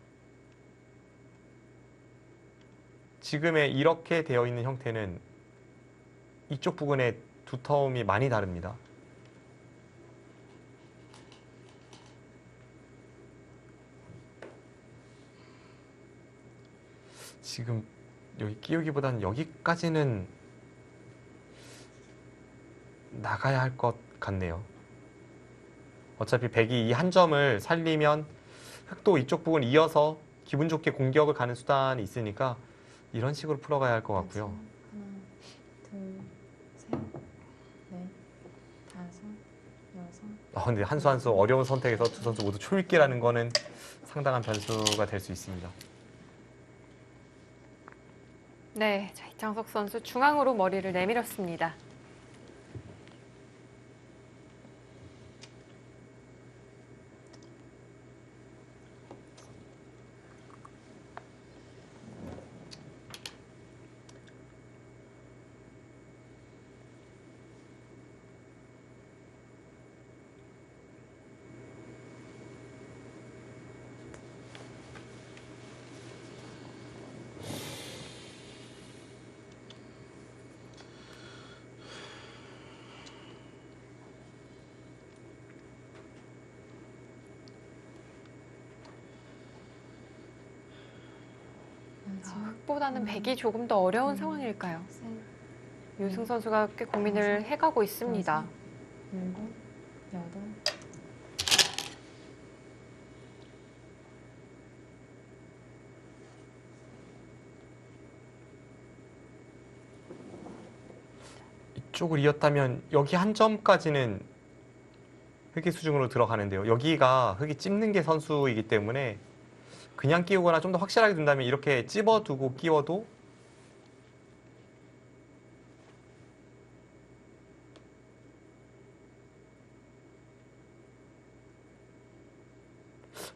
지금의 이렇게 되어 있는 형태는 이쪽 부분의 두터움이 많이 다릅니다. 지금 여기 끼우기보다는 여기까지는 나가야 할 것 같네요. 어차피 백이 이 한 점을 살리면 흑도 이쪽 부분 이어서 기분 좋게 공격을 가는 수단이 있으니까 이런 식으로 풀어가야 할 것 같고요. 마지막 하나, 둘, 셋, 넷, 다섯, 여섯. 근데 한 수 한 수 어려운 선택에서 두 선수 모두 초읽기라는 거는 상당한 변수가 될 수 있습니다. 네, 자, 이창석 선수 중앙으로 머리를 내밀었습니다. 마지막 흑보다는 백이 조금 더 어려운 상황일까요? 셋, 유승 선수가 꽤 고민을 해가고 있습니다. 여섯, 일곱, 여덟. 이쪽을 이었다면 여기 한 점까지는 흑이 수중으로 들어가는데요. 여기가 흑이 찝는 게 선수이기 때문에 그냥 끼우거나 좀 더 확실하게 둔다면 이렇게 찝어두고 끼워도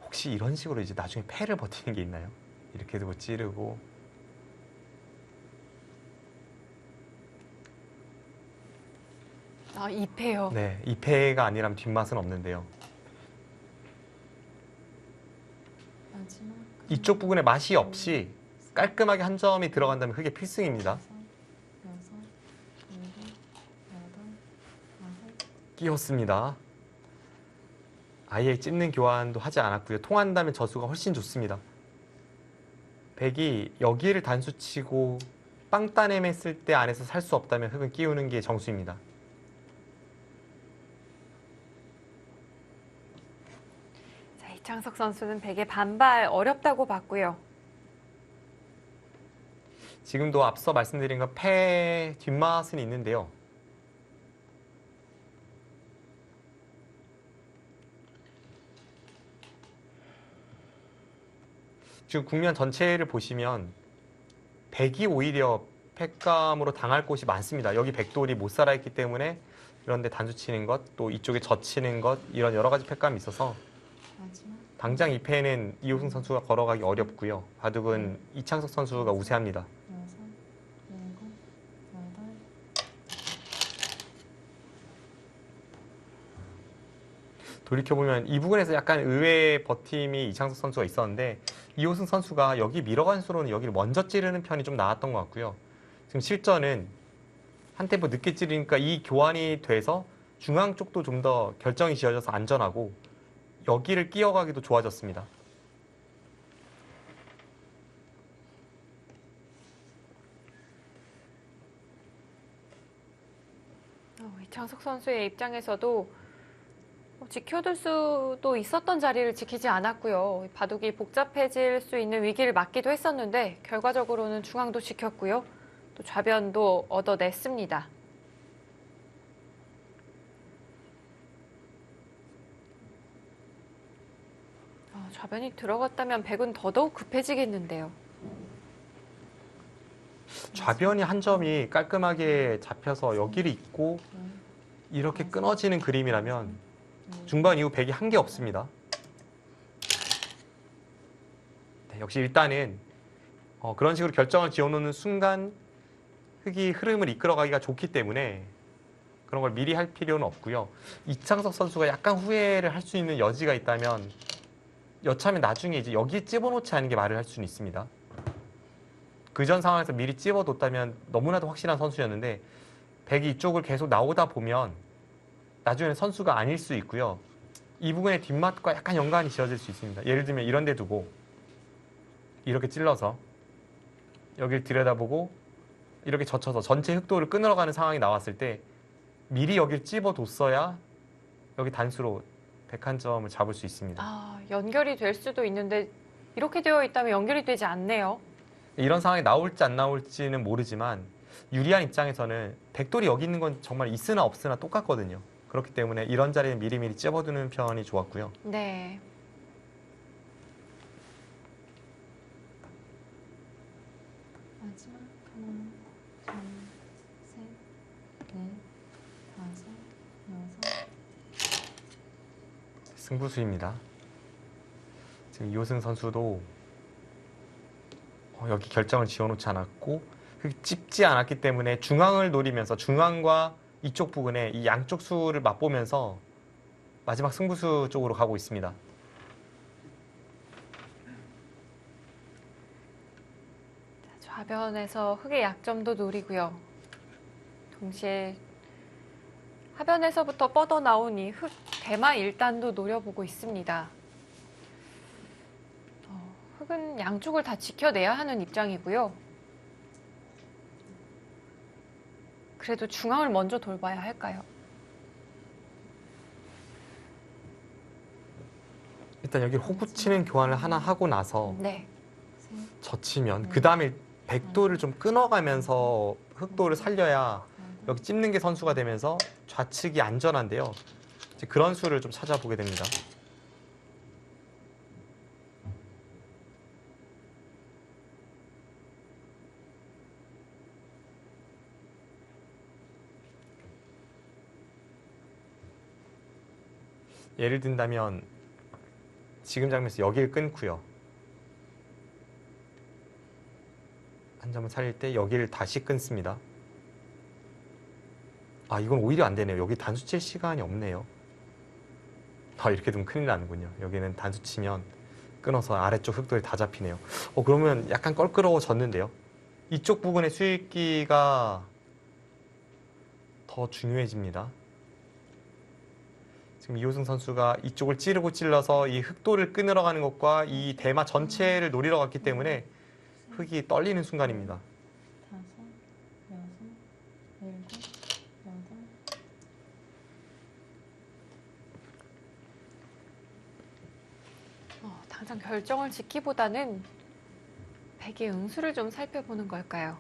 혹시 이런 식으로 이제 나중에 패를 버티는 게 있나요? 이렇게 두고 찌르고 아, 2패요. 네, 이 패가 아니라면 뒷맛은 없는데요. 마지막 이쪽 부분에 맛이 없이 깔끔하게 한 점이 들어간다면 그게 필승입니다. 다섯, 여섯, 일곱, 여덟, 아홉. 끼웠습니다. 아예 찝는 교환도 하지 않았고요. 통한다면 저수가 훨씬 좋습니다. 백이 여기를 단수치고 빵 따냄했을 때 안에서 살 수 없다면 흑은 끼우는 게 정수입니다. 자, 이창석 선수는 백의 반발 어렵다고 봤고요. 지금도 앞서 말씀드린 건 패 뒷맛은 있는데요. 지금 국면 전체를 보시면 백이 오히려 패감으로 당할 곳이 많습니다. 여기 백돌이 못 살아있기 때문에 이런 데 단수 치는 것, 또 이쪽에 젖히는 것, 이런 여러 가지 패감이 있어서 마지막 당장 이 패는 이호승 선수가 걸어가기 어렵고요. 바둑은 이창석 선수가 우세합니다. 여섯, 일곱, 여덟. 돌이켜보면 이 부분에서 약간 의외의 버팀이 이창석 선수가 있었는데 이호승 선수가 여기 밀어간 수로는 여기를 먼저 찌르는 편이 좀 나았던 것 같고요. 지금 실전은 한 템포 늦게 찌르니까 이 교환이 돼서 중앙 쪽도 좀 더 결정이 지어져서 안전하고 여기를 끼어가기도 좋아졌습니다. 이창석 선수의 입장에서도 지켜둘 수도 있었던 자리를 지키지 않았고요. 바둑이 복잡해질 수 있는 위기를 막기도 했었는데 결과적으로는 중앙도 지켰고요. 또 좌변도 얻어냈습니다. 좌변이 들어갔다면 백은 더더욱 급해지겠는데요. 좌변이 한 점이 깔끔하게 잡혀서 여기를 잇고 이렇게 끊어지는 그림이라면 중반 이후 백이 한 게 없습니다. 네, 역시 일단은 그런 식으로 결정을 지어놓는 순간 흑이 흐름을 이끌어가기가 좋기 때문에 그런 걸 미리 할 필요는 없고요. 이창석 선수가 약간 후회를 할 수 있는 여지가 있다면 여차하면 나중에 이제 여기 집어놓지 않은 게 말을 할 수는 있습니다. 그전 상황에서 미리 집어뒀다면 너무나도 확실한 선수였는데 백이 이쪽을 계속 나오다 보면 나중에는 선수가 아닐 수 있고요. 이 부분의 뒷맛과 약간 연관이 지어질 수 있습니다. 예를 들면 이런 데 두고 이렇게 찔러서 여기를 들여다보고 이렇게 젖혀서 전체 흑도를 끊으러 가는 상황이 나왔을 때 미리 여기를 찝어뒀어야 여기 단수로 101점을 잡을 수 있습니다. 연결이 될 수도 있는데 이렇게 되어 있다면 연결이 되지 않네요. 이런 상황이 나올지 안 나올지는 모르지만 유리한 입장에서는 백돌이 여기 있는 건 정말 있으나 없으나 똑같거든요. 그렇기 때문에 이런 자리는 미리미리 찝어두는 편이 좋았고요. 네. 마지막 하나, 둘, 셋, 넷, 다섯, 여섯. 승부수입니다. 지금 이호승 선수도 여기 결정을 지어놓지 않았고 찝지 않았기 때문에 중앙을 노리면서 중앙과 이쪽 부분에 이 양쪽 수를 맛보면서 마지막 승부수 쪽으로 가고 있습니다. 좌변에서 흑의 약점도 노리고요. 동시에 하변에서부터 뻗어나온 이 흑 대마 일단도 노려보고 있습니다. 흑은 양쪽을 다 지켜내야 하는 입장이고요. 그래도 중앙을 먼저 돌봐야 할까요? 일단 여기 호구치는 교환을 하나 하고 나서 네. 젖히면 그 다음에 백도를 좀 끊어가면서 흑도를 살려야 여기 찝는 게 선수가 되면서 좌측이 안전한데요. 이제 그런 수를 좀 찾아보게 됩니다. 예를 든다면 지금 장면에서 여기를 끊고요. 한 점을 살릴 때 여기를 다시 끊습니다. 이건 오히려 안 되네요. 여기 단수 칠 시간이 없네요. 이렇게 되면 큰일 나는군요. 여기는 단수 치면 끊어서 아래쪽 흑돌이 다 잡히네요. 그러면 약간 껄끄러워졌는데요. 이쪽 부분의 수익기가 더 중요해집니다. 지금 이호승 선수가 이쪽을 찌르고 찔러서 이 흑도를 끊으러 가는 것과 이 대마 전체를 노리러 갔기 때문에 흑이 떨리는 순간입니다. 다섯, 여섯, 일곱, 여덟. 당장 결정을 짓기보다는 백의 응수를 좀 살펴보는 걸까요?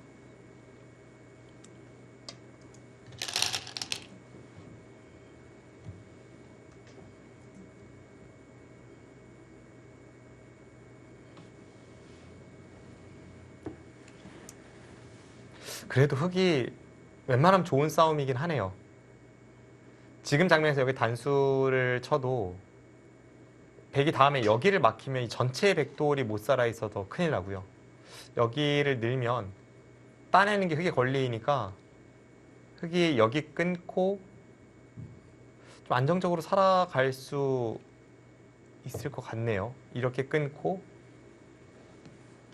그래도 흑이 웬만하면 좋은 싸움이긴 하네요. 지금 장면에서 여기 단수를 쳐도 백이 다음에 여기를 막히면 이 전체 백돌이 못 살아 있어서 큰일 나고요. 여기를 늘면 따내는 게 흑에 걸리니까 흑이 여기 끊고 좀 안정적으로 살아갈 수 있을 것 같네요. 이렇게 끊고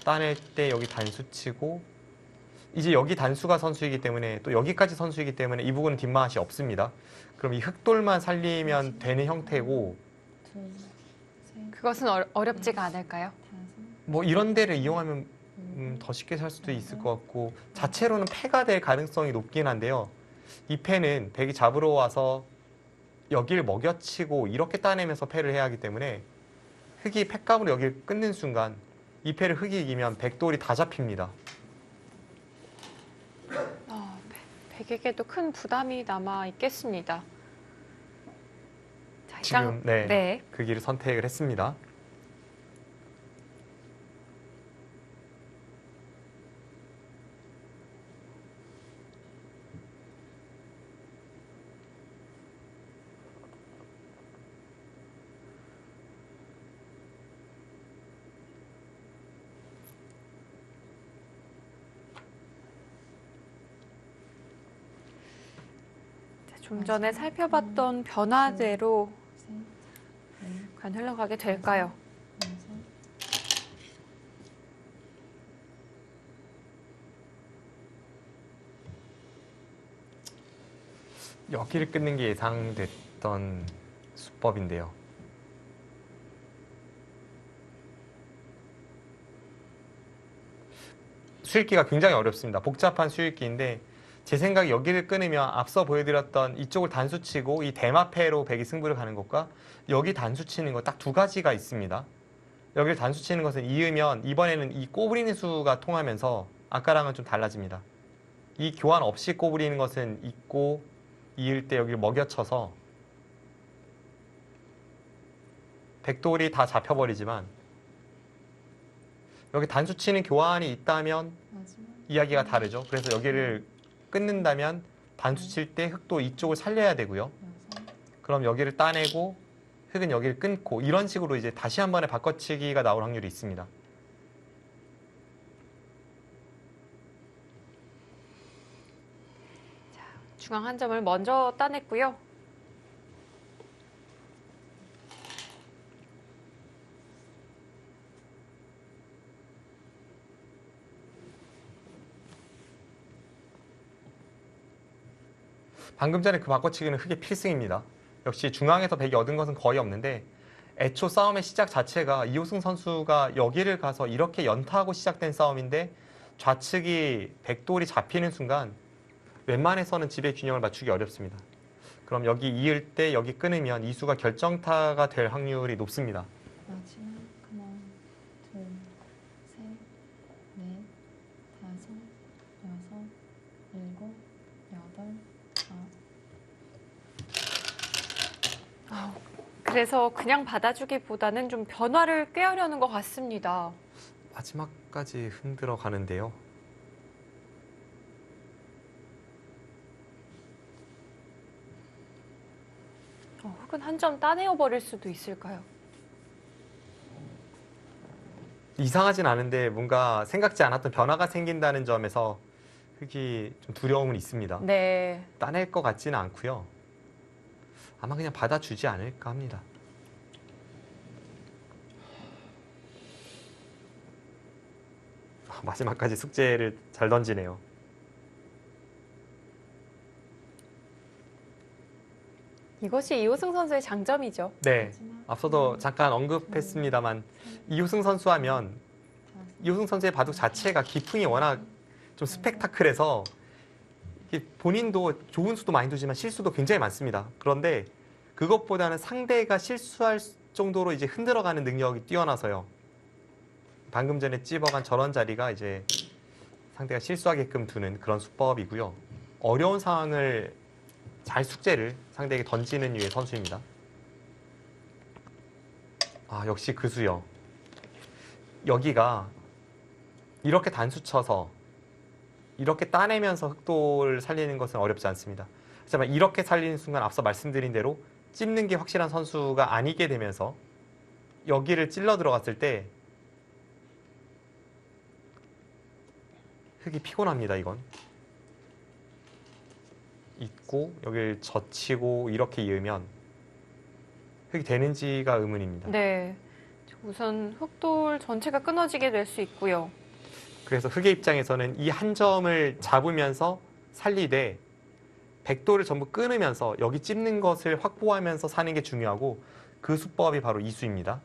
따낼 때 여기 단수 치고 이제 여기 단수가 선수이기 때문에 또 여기까지 선수이기 때문에 이 부분은 뒷맛이 없습니다. 그럼 이 흑돌만 살리면 되는 형태고 둘, 셋, 그것은 어렵지가 않을까요? 다섯, 뭐 이런 데를 이용하면 일곱, 더 쉽게 살 수도 있을 것 같고 자체로는 패가 될 가능성이 높긴 한데요. 이 패는 백이 잡으러 와서 여기를 먹여치고 이렇게 따내면서 패를 해야 하기 때문에 흑이 패값으로 여기를 끊는 순간 이 패를 흑이 이기면 백돌이 다 잡힙니다. 백에게도 큰 부담이 남아 있겠습니다. 자, 지금 네, 네. 그 길을 선택을 했습니다. 좀 전에 살펴봤던 변화대로 셋, 넷, 과연 흘러가게 될까요? 여섯, 여기를 끊는 게 예상됐던 수법인데요. 수읽기가 굉장히 어렵습니다. 복잡한 수읽기인데 제 생각에 여기를 끊으면 앞서 보여드렸던 이쪽을 단수치고 이 대마패로 백이 승부를 가는 것과 여기 단수치는 것 딱 두 가지가 있습니다. 여기를 단수치는 것은 이으면 이번에는 이 꼬부리는 수가 통하면서 아까랑은 좀 달라집니다. 이 교환 없이 꼬부리는 것은 있고 이을 때 여기를 먹여쳐서 백돌이 다 잡혀버리지만 여기 단수치는 교환이 있다면 마지막, 이야기가 다르죠. 그래서 여기를 끊는다면 단수칠 때 흑도 이쪽을 살려야 되고요. 여섯, 그럼 여기를 따내고 흑은 여기를 끊고 이런 식으로 이제 다시 한 번의 바꿔치기가 나올 확률이 있습니다. 중앙 한 점을 먼저 따냈고요. 방금 전에 그 바꿔치기는 흑의 필승입니다. 역시 중앙에서 백이 얻은 것은 거의 없는데 애초 싸움의 시작 자체가 이호승 선수가 여기를 가서 이렇게 연타하고 시작된 싸움인데 좌측이 백돌이 잡히는 순간 웬만해서는 지배 균형을 맞추기 어렵습니다. 그럼 여기 이을 때 여기 끊으면 이 수가 결정타가 될 확률이 높습니다. 마지막 하나, 둘, 셋, 넷, 다섯, 여섯, 일곱, 여덟, 아홉. 그래서 그냥 받아주기보다는 좀 변화를 꾀하려는 것 같습니다. 마지막까지 흔들어 가는데요. 흑은 한 점 따내어 버릴 수도 있을까요? 이상하진 않은데 뭔가 생각지 않았던 변화가 생긴다는 점에서 흑이 좀 두려움은 있습니다. 네. 따낼 것 같지는 않고요. 아마 그냥 받아주지 않을까 합니다. 마지막까지 숙제를 잘 던지네요. 이것이 이호승 선수의 장점이죠. 네, 마지막 앞서도 잠깐 언급했습니다만 이호승 선수 하면 다섯, 이호승 선수의 바둑 자체가 기풍이 워낙 좀 스펙타클해서 이게 본인도 좋은 수도 많이 두지만 실수도 굉장히 많습니다. 그런데 그것보다는 상대가 실수할 정도로 이제 흔들어가는 능력이 뛰어나서요. 방금 전에 찝어간 저런 자리가 이제 상대가 실수하게끔 두는 그런 수법이고요. 어려운 상황을 잘 숙제를 상대에게 던지는 류의 선수입니다. 아, 역시 그 수요. 여기가 이렇게 단수 쳐서 이렇게 따내면서 흑돌을 살리는 것은 어렵지 않습니다. 하지만 이렇게 살리는 순간 앞서 말씀드린 대로 찝는 게 확실한 선수가 아니게 되면서 여기를 찔러 들어갔을 때 흑이 피곤합니다, 이건. 있고 여기를 젖히고 이렇게 이으면 흑이 되는지가 의문입니다. 네. 우선 흑돌 전체가 끊어지게 될 수 있고요. 그래서 흑의 입장에서는 이 한 점을 잡으면서 살리되 백도를 전부 끊으면서 여기 찝는 것을 확보하면서 사는 게 중요하고 그 수법이 바로 이 수입니다.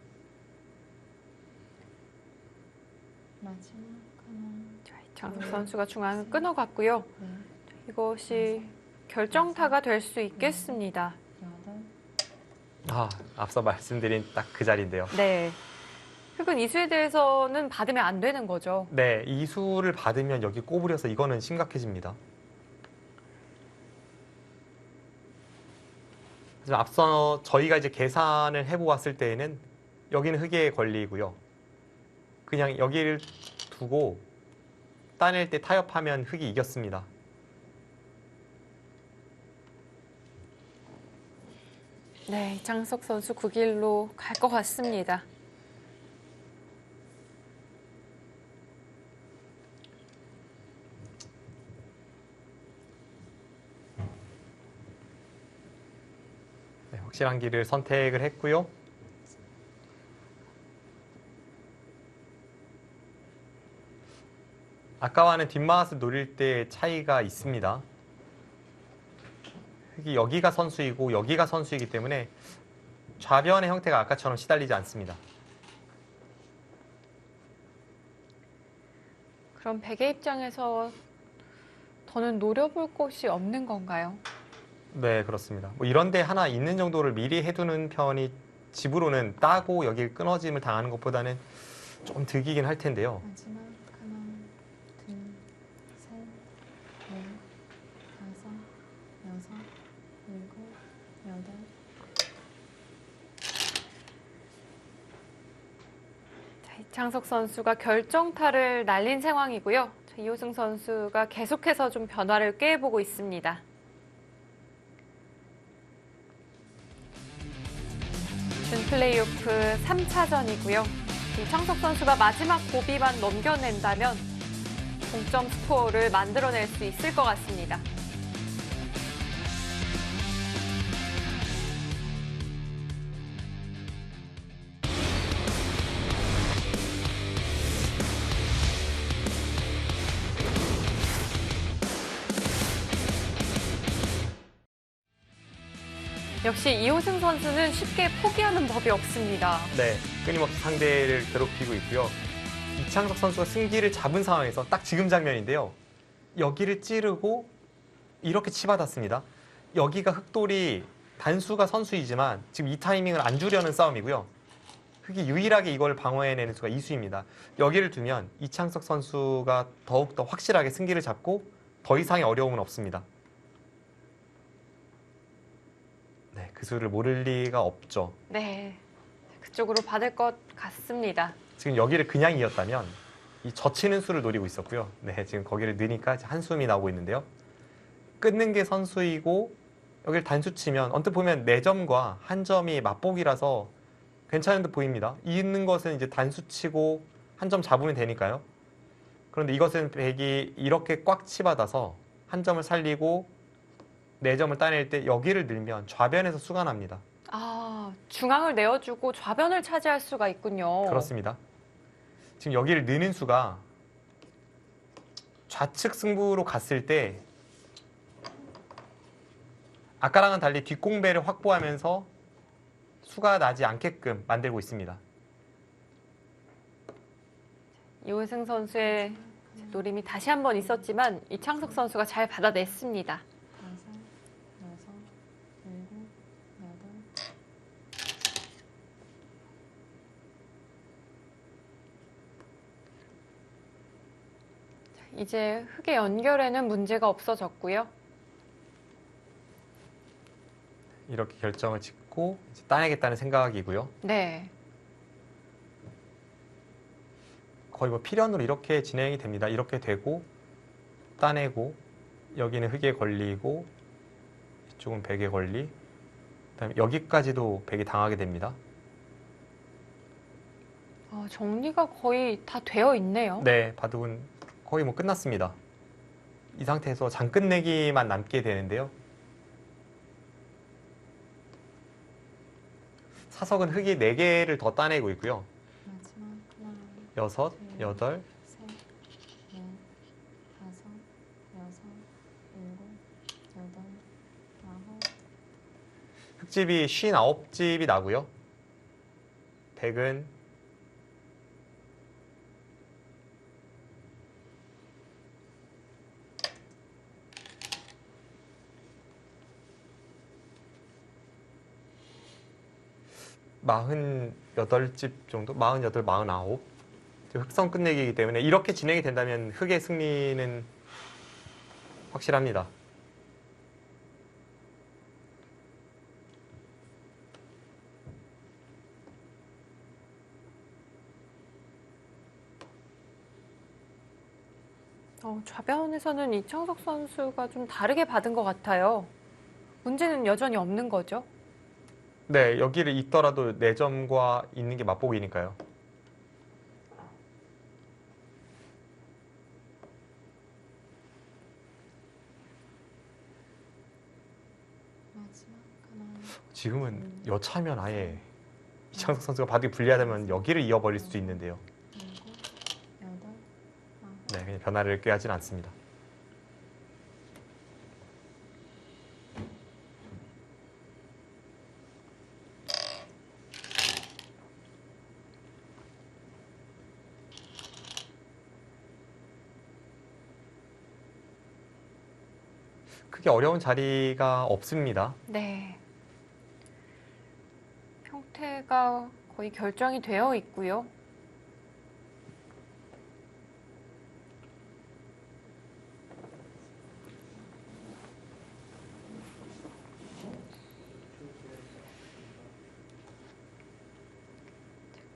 마지막 하나, 자, 이창석 선수가 중앙을 끊어갔고요. 넷, 이것이 결정타가 될 수 있겠습니다. 여덟, 앞서 말씀드린 딱 그 자리인데요. 네. 흑은 이 수에 대해서는 받으면 안 되는 거죠. 네, 이 수를 받으면 여기 꼬부려서 이거는 심각해집니다. 그래서 앞서 저희가 이제 계산을 해보았을 때에는 여기는 흑의 권리이고요. 그냥 여기를 두고 따낼 때 타협하면 흑이 이겼습니다. 네, 이창석 선수 그 길로 갈 것 같습니다. 네, 확실한 길을 선택을 했고요. 아까와는 뒷마우스 노릴 때 차이가 있습니다. 흑이 여기가 선수이고 여기가 선수이기 때문에 좌변의 형태가 아까처럼 시달리지 않습니다. 그럼 백의 입장에서 더는 노려볼 곳이 없는 건가요? 네, 그렇습니다. 뭐 이런 데 하나 있는 정도를 미리 해두는 편이 집으로는 따고 여기 끊어짐을 당하는 것보다는 좀 득이긴 할 텐데요. 마지막 하나, 둘, 셋, 넷, 다섯, 여섯, 일곱, 여덟. 자, 이창석 선수가 결정타를 날린 상황이고요. 자, 이호승 선수가 계속해서 좀 변화를 꾀해보고 있습니다. 준 플레이오프 3차전이고요. 이창석 선수가 마지막 고비만 넘겨낸다면 동점 스코어를 만들어낼 수 있을 것 같습니다. 역시 이호승 선수는 쉽게 포기하는 법이 없습니다. 네, 끊임없이 상대를 괴롭히고 있고요. 이창석 선수가 승기를 잡은 상황에서 딱 지금 장면인데요. 여기를 찌르고 이렇게 치받았습니다. 여기가 흑돌이 단수가 선수이지만 지금 이 타이밍을 안 주려는 싸움이고요. 흑이 유일하게 이걸 방어해내는 수가 이수입니다. 여기를 두면 이창석 선수가 더욱더 확실하게 승기를 잡고 더 이상의 어려움은 없습니다. 네, 그 수를 모를 리가 없죠. 네, 그쪽으로 받을 것 같습니다. 지금 여기를 그냥 이었다면 이 젖히는 수를 노리고 있었고요. 네, 지금 거기를 넣으니까 한숨이 나오고 있는데요. 끊는 게 선수이고 여기를 단수 치면 언뜻 보면 4점과 한 점이 맞보기라서 괜찮은 듯 보입니다. 있는 것은 이제 단수 치고 한 점 잡으면 되니까요. 그런데 이것은 백이 이렇게 꽉 치받아서 한 점을 살리고 4점을 따낼 때 여기를 늘면 좌변에서 수가 납니다. 중앙을 내어주고 좌변을 차지할 수가 있군요. 그렇습니다. 지금 여기를 느는 수가 좌측 승부로 갔을 때 아까랑은 달리 뒷공배를 확보하면서 수가 나지 않게끔 만들고 있습니다. 이호승 선수의 노림이 다시 한번 있었지만 이창석 선수가 잘 받아냈습니다. 다섯, 여섯, 일곱, 여덟. 이제 흑의 연결에는 문제가 없어졌고요. 이렇게 결정을 짓고 이제 따내겠다는 생각이고요. 네. 거의 뭐 필연으로 이렇게 진행이 됩니다. 이렇게 되고 따내고 여기는 흑에 걸리고 이쪽은 백에 걸리 그다음에 여기까지도 백이 당하게 됩니다. 정리가 거의 다 되어 있네요. 네, 바둑은 거의 뭐 끝났습니다. 이 상태에서 장 끝내기만 남게 되는데요. 사석은 흑이 4개를 더 따내고 있고요. 마지막 하나, 6, 8, 셋, 넷, 다섯, 여섯, 일곱, 여덟, 흑집이 59집이 나고요. 백은 마흔여덟 집 정도? 48, 49. 흑선 끝내기이기 때문에 이렇게 진행이 된다면 흑의 승리는 확실합니다. 좌변에서는 이창석 선수가 좀 다르게 받은 것 같아요. 문제는 여전히 없는 거죠. 네, 여기를 잇더라도 4점과 있는 게 맛보기니까요. 마지막 하나, 지금은 여차하면 아예 이창석 선수가 바둑이 불리하다면 여기를 이어버릴 수도 있는데요. 일곱, 여덟, 아홉. 네, 그냥 변화를 꾀하지는 않습니다. 크게 어려운 자리가 없습니다. 네. 형태가 거의 결정이 되어 있고요.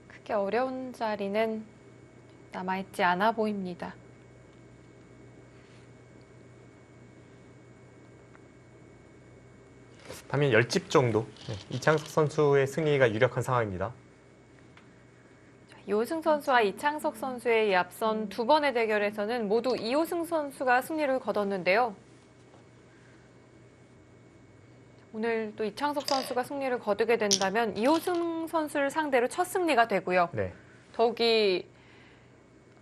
크게 어려운 자리는 남아있지 않아 보입니다. 반면 10집 정도 이창석 선수의 승리가 유력한 상황입니다. 이호승 선수와 이창석 선수의 이 앞선 두 번의 대결에서는 모두 이호승 선수가 승리를 거뒀는데요. 오늘 또 이창석 선수가 승리를 거두게 된다면 이호승 선수를 상대로 첫 승리가 되고요. 네. 더욱이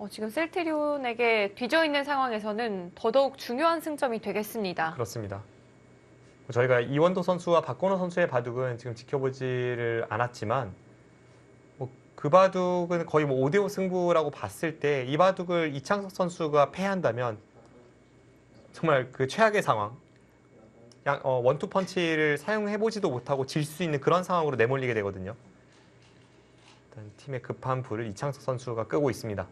지금 셀트리온에게 뒤져 있는 상황에서는 더더욱 중요한 승점이 되겠습니다. 그렇습니다. 저희가 이원도 선수와 박건호 선수의 바둑은 지금 지켜보지를 않았지만 그 바둑은 거의 5대5 승부라고 봤을 때 이 바둑을 이창석 선수가 패한다면 정말 그 최악의 상황, 원투 펀치를 사용해보지도 못하고 질 수 있는 그런 상황으로 내몰리게 되거든요. 일단 팀의 급한 불을 이창석 선수가 끄고 있습니다.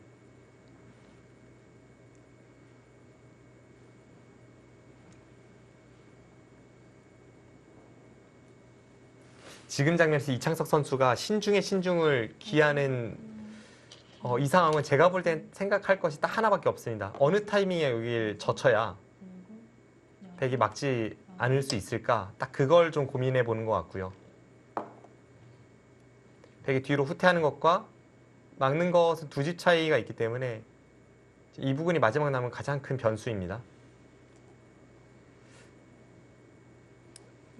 지금 장면에서 이창석 선수가 신중에 신중을 기하는 이 상황은 제가 볼 땐 생각할 것이 딱 하나밖에 없습니다. 어느 타이밍에 여길 젖혀야 백이 막지 않을 수 있을까? 딱 그걸 좀 고민해 보는 것 같고요. 백이 뒤로 후퇴하는 것과 막는 것은 2집 차이가 있기 때문에 이 부분이 마지막 남은 가장 큰 변수입니다.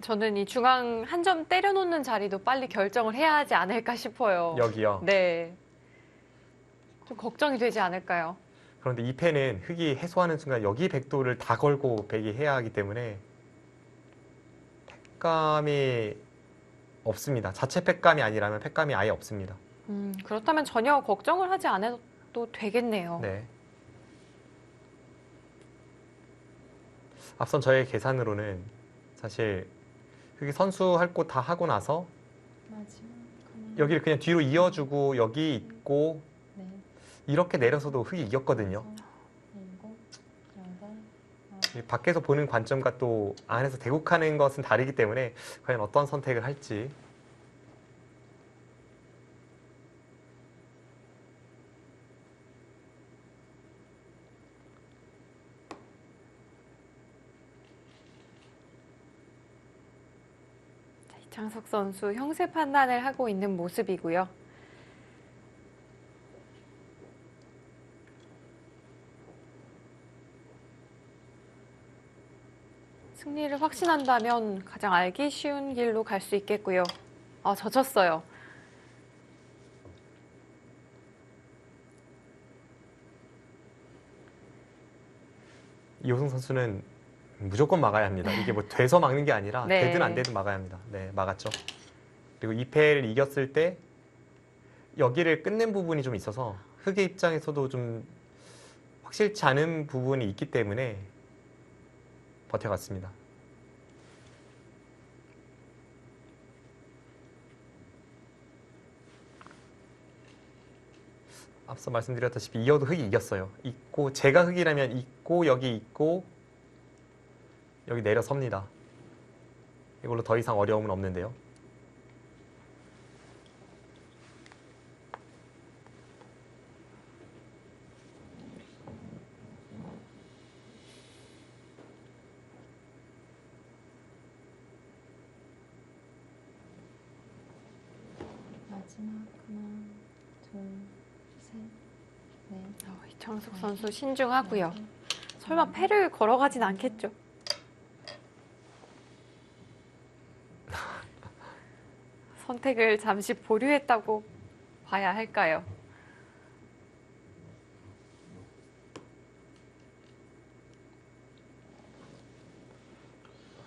저는 이 중앙 한 점 때려놓는 자리도 빨리 결정을 해야 하지 않을까 싶어요. 여기요. 네. 좀 걱정이 되지 않을까요? 그런데 이 패는 흑이 해소하는 순간 여기 백도를 다 걸고 백이 해야 하기 때문에 팩감이 없습니다. 자체 팩감이 아니라면 팩감이 아예 없습니다. 그렇다면 전혀 걱정을 하지 않아도 되겠네요. 네. 앞선 저의 계산으로는 사실 흑이 선수 할 곳 다 하고 나서 마지막 하나, 여기를 그냥 뒤로 이어주고 여기 있고 넷, 이렇게 내려서도 흑이 이겼거든요. 다섯, 일곱, 여덟, 이 밖에서 보는 관점과 또 안에서 대국하는 것은 다르기 때문에 과연 어떤 선택을 할지. 이창석 선수 형세 판단을 하고 있는 모습이고요. 승리를 확신한다면 가장 알기 쉬운 길로 갈 수 있겠고요. 젖혔어요. 이호승 선수는 무조건 막아야 합니다. 이게 뭐 돼서 막는 게 아니라 네. 되든 안 되든 막아야 합니다. 네, 막았죠. 그리고 2패를 이겼을 때 여기를 끝낸 부분이 좀 있어서 흑의 입장에서도 좀 확실치 않은 부분이 있기 때문에 버텨갔습니다. 앞서 말씀드렸다시피 이어도 흑이 이겼어요. 있고 제가 흑이라면 있고 여기 있고 여기 내려섭니다. 이걸로 더 이상 어려움은 없는데요. 마지막 하나, 둘, 셋, 넷. 이창석 선수 신중하고요. 여섯, 설마 패를 걸어가진 않겠죠? 선택을 잠시 보류했다고 봐야 할까요?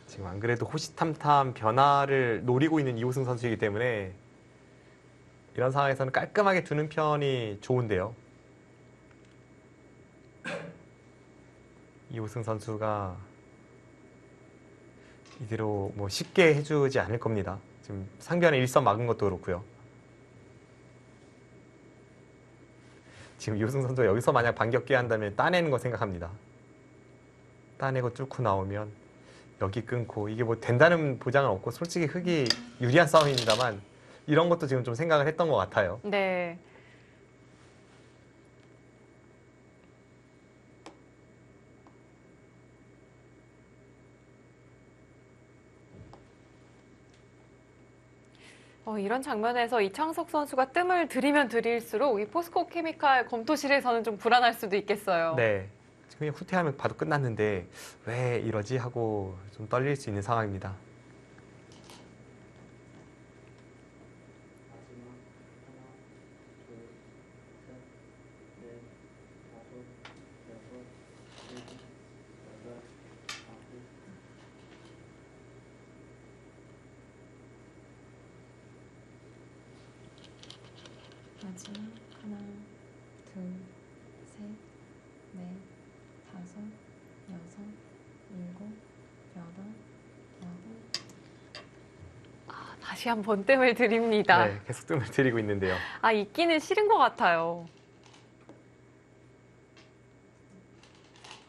지금 안 그래도 호시탐탐 변화를 노리고 있는 이호승 선수이기 때문에 이런 상황에서는 깔끔하게 두는 편이 좋은데요. 이호승 선수가 이대로 뭐 쉽게 해주지 않을 겁니다. 지금 상변에 일선 막은 것도 그렇고요. 지금 이호승 선수가 여기서 만약 반격기 한다면 따내는 거 생각합니다. 따내고 뚫고 나오면 여기 끊고 이게 뭐 된다는 보장은 없고 솔직히 흑이 유리한 싸움입니다만 이런 것도 지금 좀 생각을 했던 것 같아요. 네. 이런 장면에서 이창석 선수가 뜸을 들이면 들일수록 이 포스코 케미칼 검토실에서는 좀 불안할 수도 있겠어요. 네. 그냥 후퇴하면 봐도 끝났는데 왜 이러지 하고 좀 떨릴 수 있는 상황입니다. 마지막 하나, 둘, 셋, 넷, 다섯, 여섯, 일곱, 여덟, 아홉. 다시 한번 뜸을 들입니다. 네, 계속 뜸을 들이고 있는데요. 있기는 싫은 것 같아요.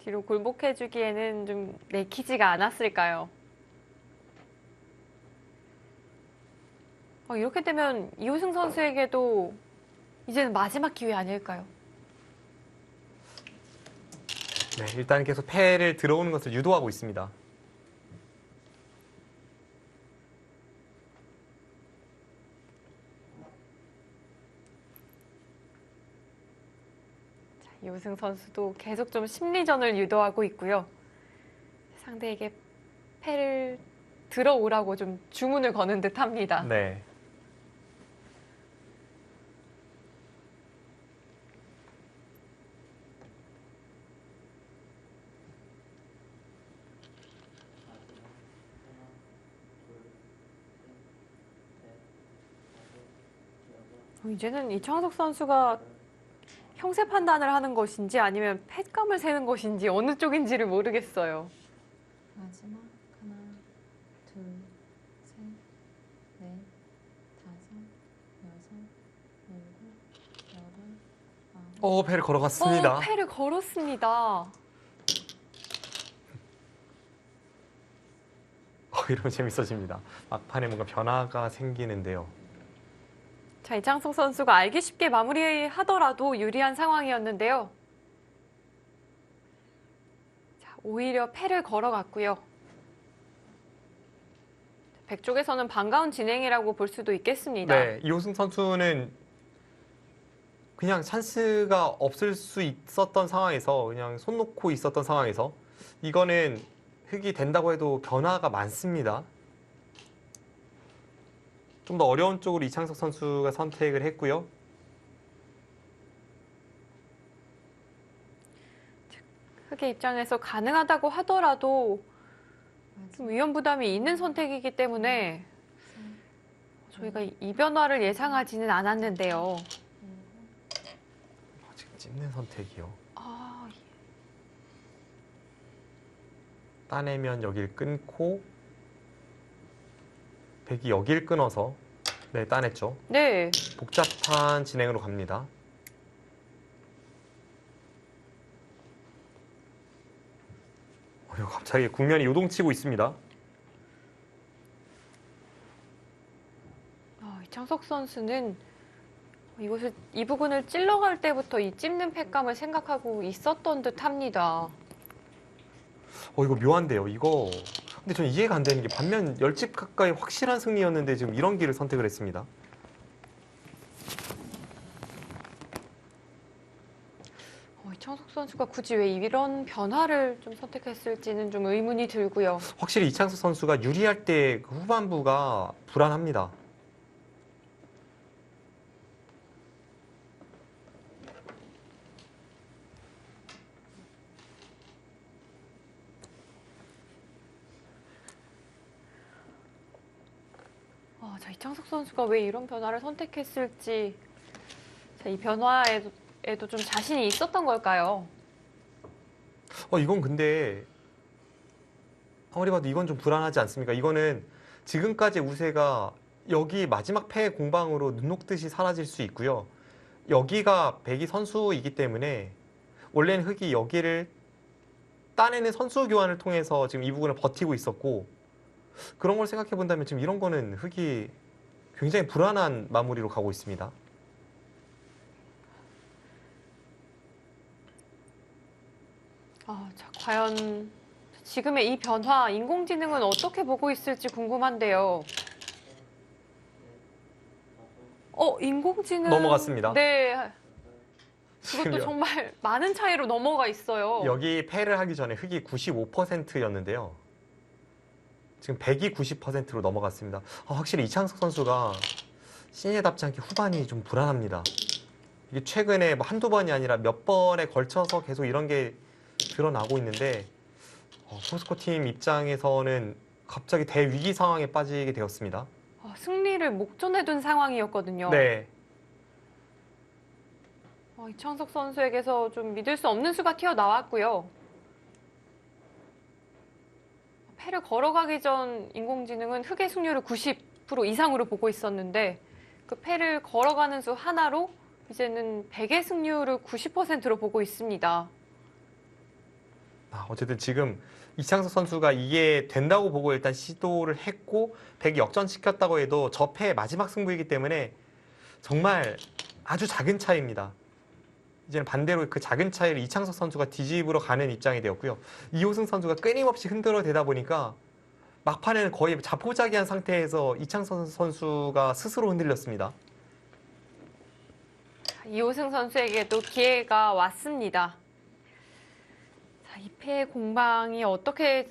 뒤로 굴복해주기에는 좀 내키지가 않았을까요? 이렇게 되면 이호승 선수에게도 이제는 마지막 기회 아닐까요? 네, 일단 계속 패를 들어오는 것을 유도하고 있습니다. 이호승 선수도 계속 좀 심리전을 유도하고 있고요. 상대에게 패를 들어오라고 좀 주문을 거는 듯 합니다. 네. 이제는 이창석 선수가 형세 판단을 하는 것인지 아니면 패감을 세는 것인지 어느 쪽인지를 모르겠어요. 마지막 하나, 둘, 셋, 넷, 다섯, 여섯, 일곱, 여덟, 아홉. 패를 걸어갔습니다. 패를 걸었습니다. 이러면 재밌어집니다. 막판에 뭔가 변화가 생기는데요. 자, 이창석 선수가 알기 쉽게 마무리하더라도 유리한 상황이었는데요. 자, 오히려 패를 걸어갔고요. 백쪽에서는 반가운 진행이라고 볼 수도 있겠습니다. 네, 이호승 선수는 그냥 찬스가 없을 수 있었던 상황에서 그냥 손 놓고 있었던 상황에서 이거는 흑이 된다고 해도 변화가 많습니다. 좀 더 어려운 쪽으로 이창석 선수가 선택을 했고요. 흑의 입장에서 가능하다고 하더라도 좀 위험 부담이 있는 선택이기 때문에 저희가 이 변화를 예상하지는 않았는데요. 지금 찝는 선택이요. 아, 따내면 여길 끊고 백이 여길 끊어서 네, 따냈죠. 네. 복잡한 진행으로 갑니다. 이거 갑자기 국면이 요동치고 있습니다. 이창석 선수는 이 부분을 찔러갈 때부터 이 찝는 팩감을 생각하고 있었던 듯합니다. 이거 묘한데요. 이거 근데 전 이해가 안 되는 게 반면 10집 가까이 확실한 승리였는데 지금 이런 길을 선택을 했습니다. 이창석 선수가 굳이 왜 이런 변화를 좀 선택했을지는 좀 의문이 들고요. 확실히 이창석 선수가 유리할 때그 후반부가 불안합니다. 자, 이창석 선수가 왜 이런 변화를 선택했을지, 자, 이 변화에도 좀 자신이 있었던 걸까요? 이건 근데 아무리 봐도 이건 좀 불안하지 않습니까? 이거는 지금까지 우세가 여기 마지막 패 공방으로 눈 녹듯이 사라질 수 있고요. 여기가 백이 선수이기 때문에 원래는 흑이 여기를 따내는 선수 교환을 통해서 지금 이 부분을 버티고 있었고, 그런 걸 생각해 본다면 지금 이런 거는 흑이 굉장히 불안한 마무리로 가고 있습니다. 자, 과연 지금의 이 변화, 인공지능은 어떻게 보고 있을지 궁금한데요. 인공지능. 넘어갔습니다. 네. 그것도 지금 정말 많은 차이로 넘어가 있어요. 여기 패를 하기 전에 흑이 95%였는데요. 지금 백이 90%로 넘어갔습니다. 확실히 이창석 선수가 신예답지 않게 후반이 좀 불안합니다. 이게 최근에 뭐 한두 번이 아니라 몇 번에 걸쳐서 계속 이런 게 드러나고 있는데, 포스코 팀 입장에서는 갑자기 대위기 상황에 빠지게 되었습니다. 승리를 목전에 둔 상황이었거든요. 네. 이창석 선수에게서 좀 믿을 수 없는 수가 튀어나왔고요. 패를 걸어가기 전 인공지능은 흑의 승률을 90% 이상으로 보고 있었는데, 그 패를 걸어가는 수 하나로 이제는 백의 승률을 90%로 보고 있습니다. 어쨌든 지금 이창석 선수가 이게 된다고 보고 일단 시도를 했고, 백이 역전시켰다고 해도 저 패의 마지막 승부이기 때문에 정말 아주 작은 차이입니다. 이제는 반대로 그 작은 차이를 이창석 선수가 뒤집으러 가는 입장이 되었고요. 이호승 선수가 끊임없이 흔들어대다 보니까 막판에는 거의 자포자기한 상태에서 이창석 선수가 스스로 흔들렸습니다. 이호승 선수에게도 기회가 왔습니다. 자, 이 패 공방이 어떻게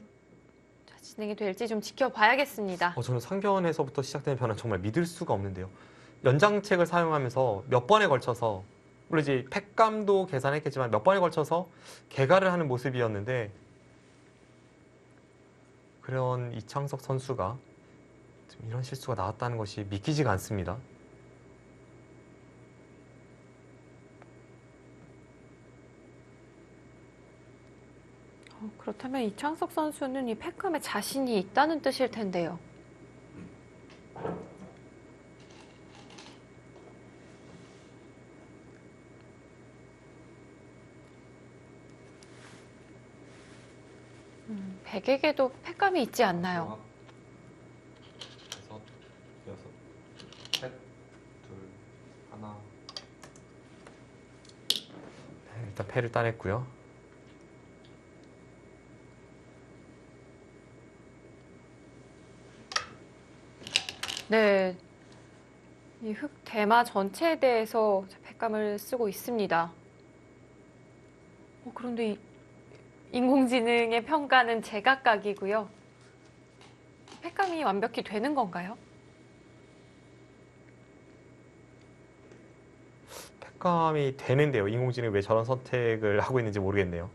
진행이 될지 좀 지켜봐야겠습니다. 저는 상견에서부터 시작되는 변화는 정말 믿을 수가 없는데요. 연장책을 사용하면서 몇 번에 걸쳐서, 물론 이제 팩감도 계산했겠지만 몇 번에 걸쳐서 개가를 하는 모습이었는데, 그런 이창석 선수가 지금 이런 실수가 나왔다는 것이 믿기지가 않습니다. 그렇다면 이창석 선수는 이 팩감에 자신이 있다는 뜻일 텐데요. 백에게도 팩감이 있지 않나요? 다섯, 여섯, 셋, 둘, 하나. 네, 일단 패를 따냈고요. 네, 이 흑 대마 전체에 대해서 팩감을 쓰고 있습니다. 그런데 인공지능의 평가는 제각각이고요. 팩감이 완벽히 되는 건가요? 팩감이 되는데요. 인공지능이 왜 저런 선택을 하고 있는지 모르겠네요.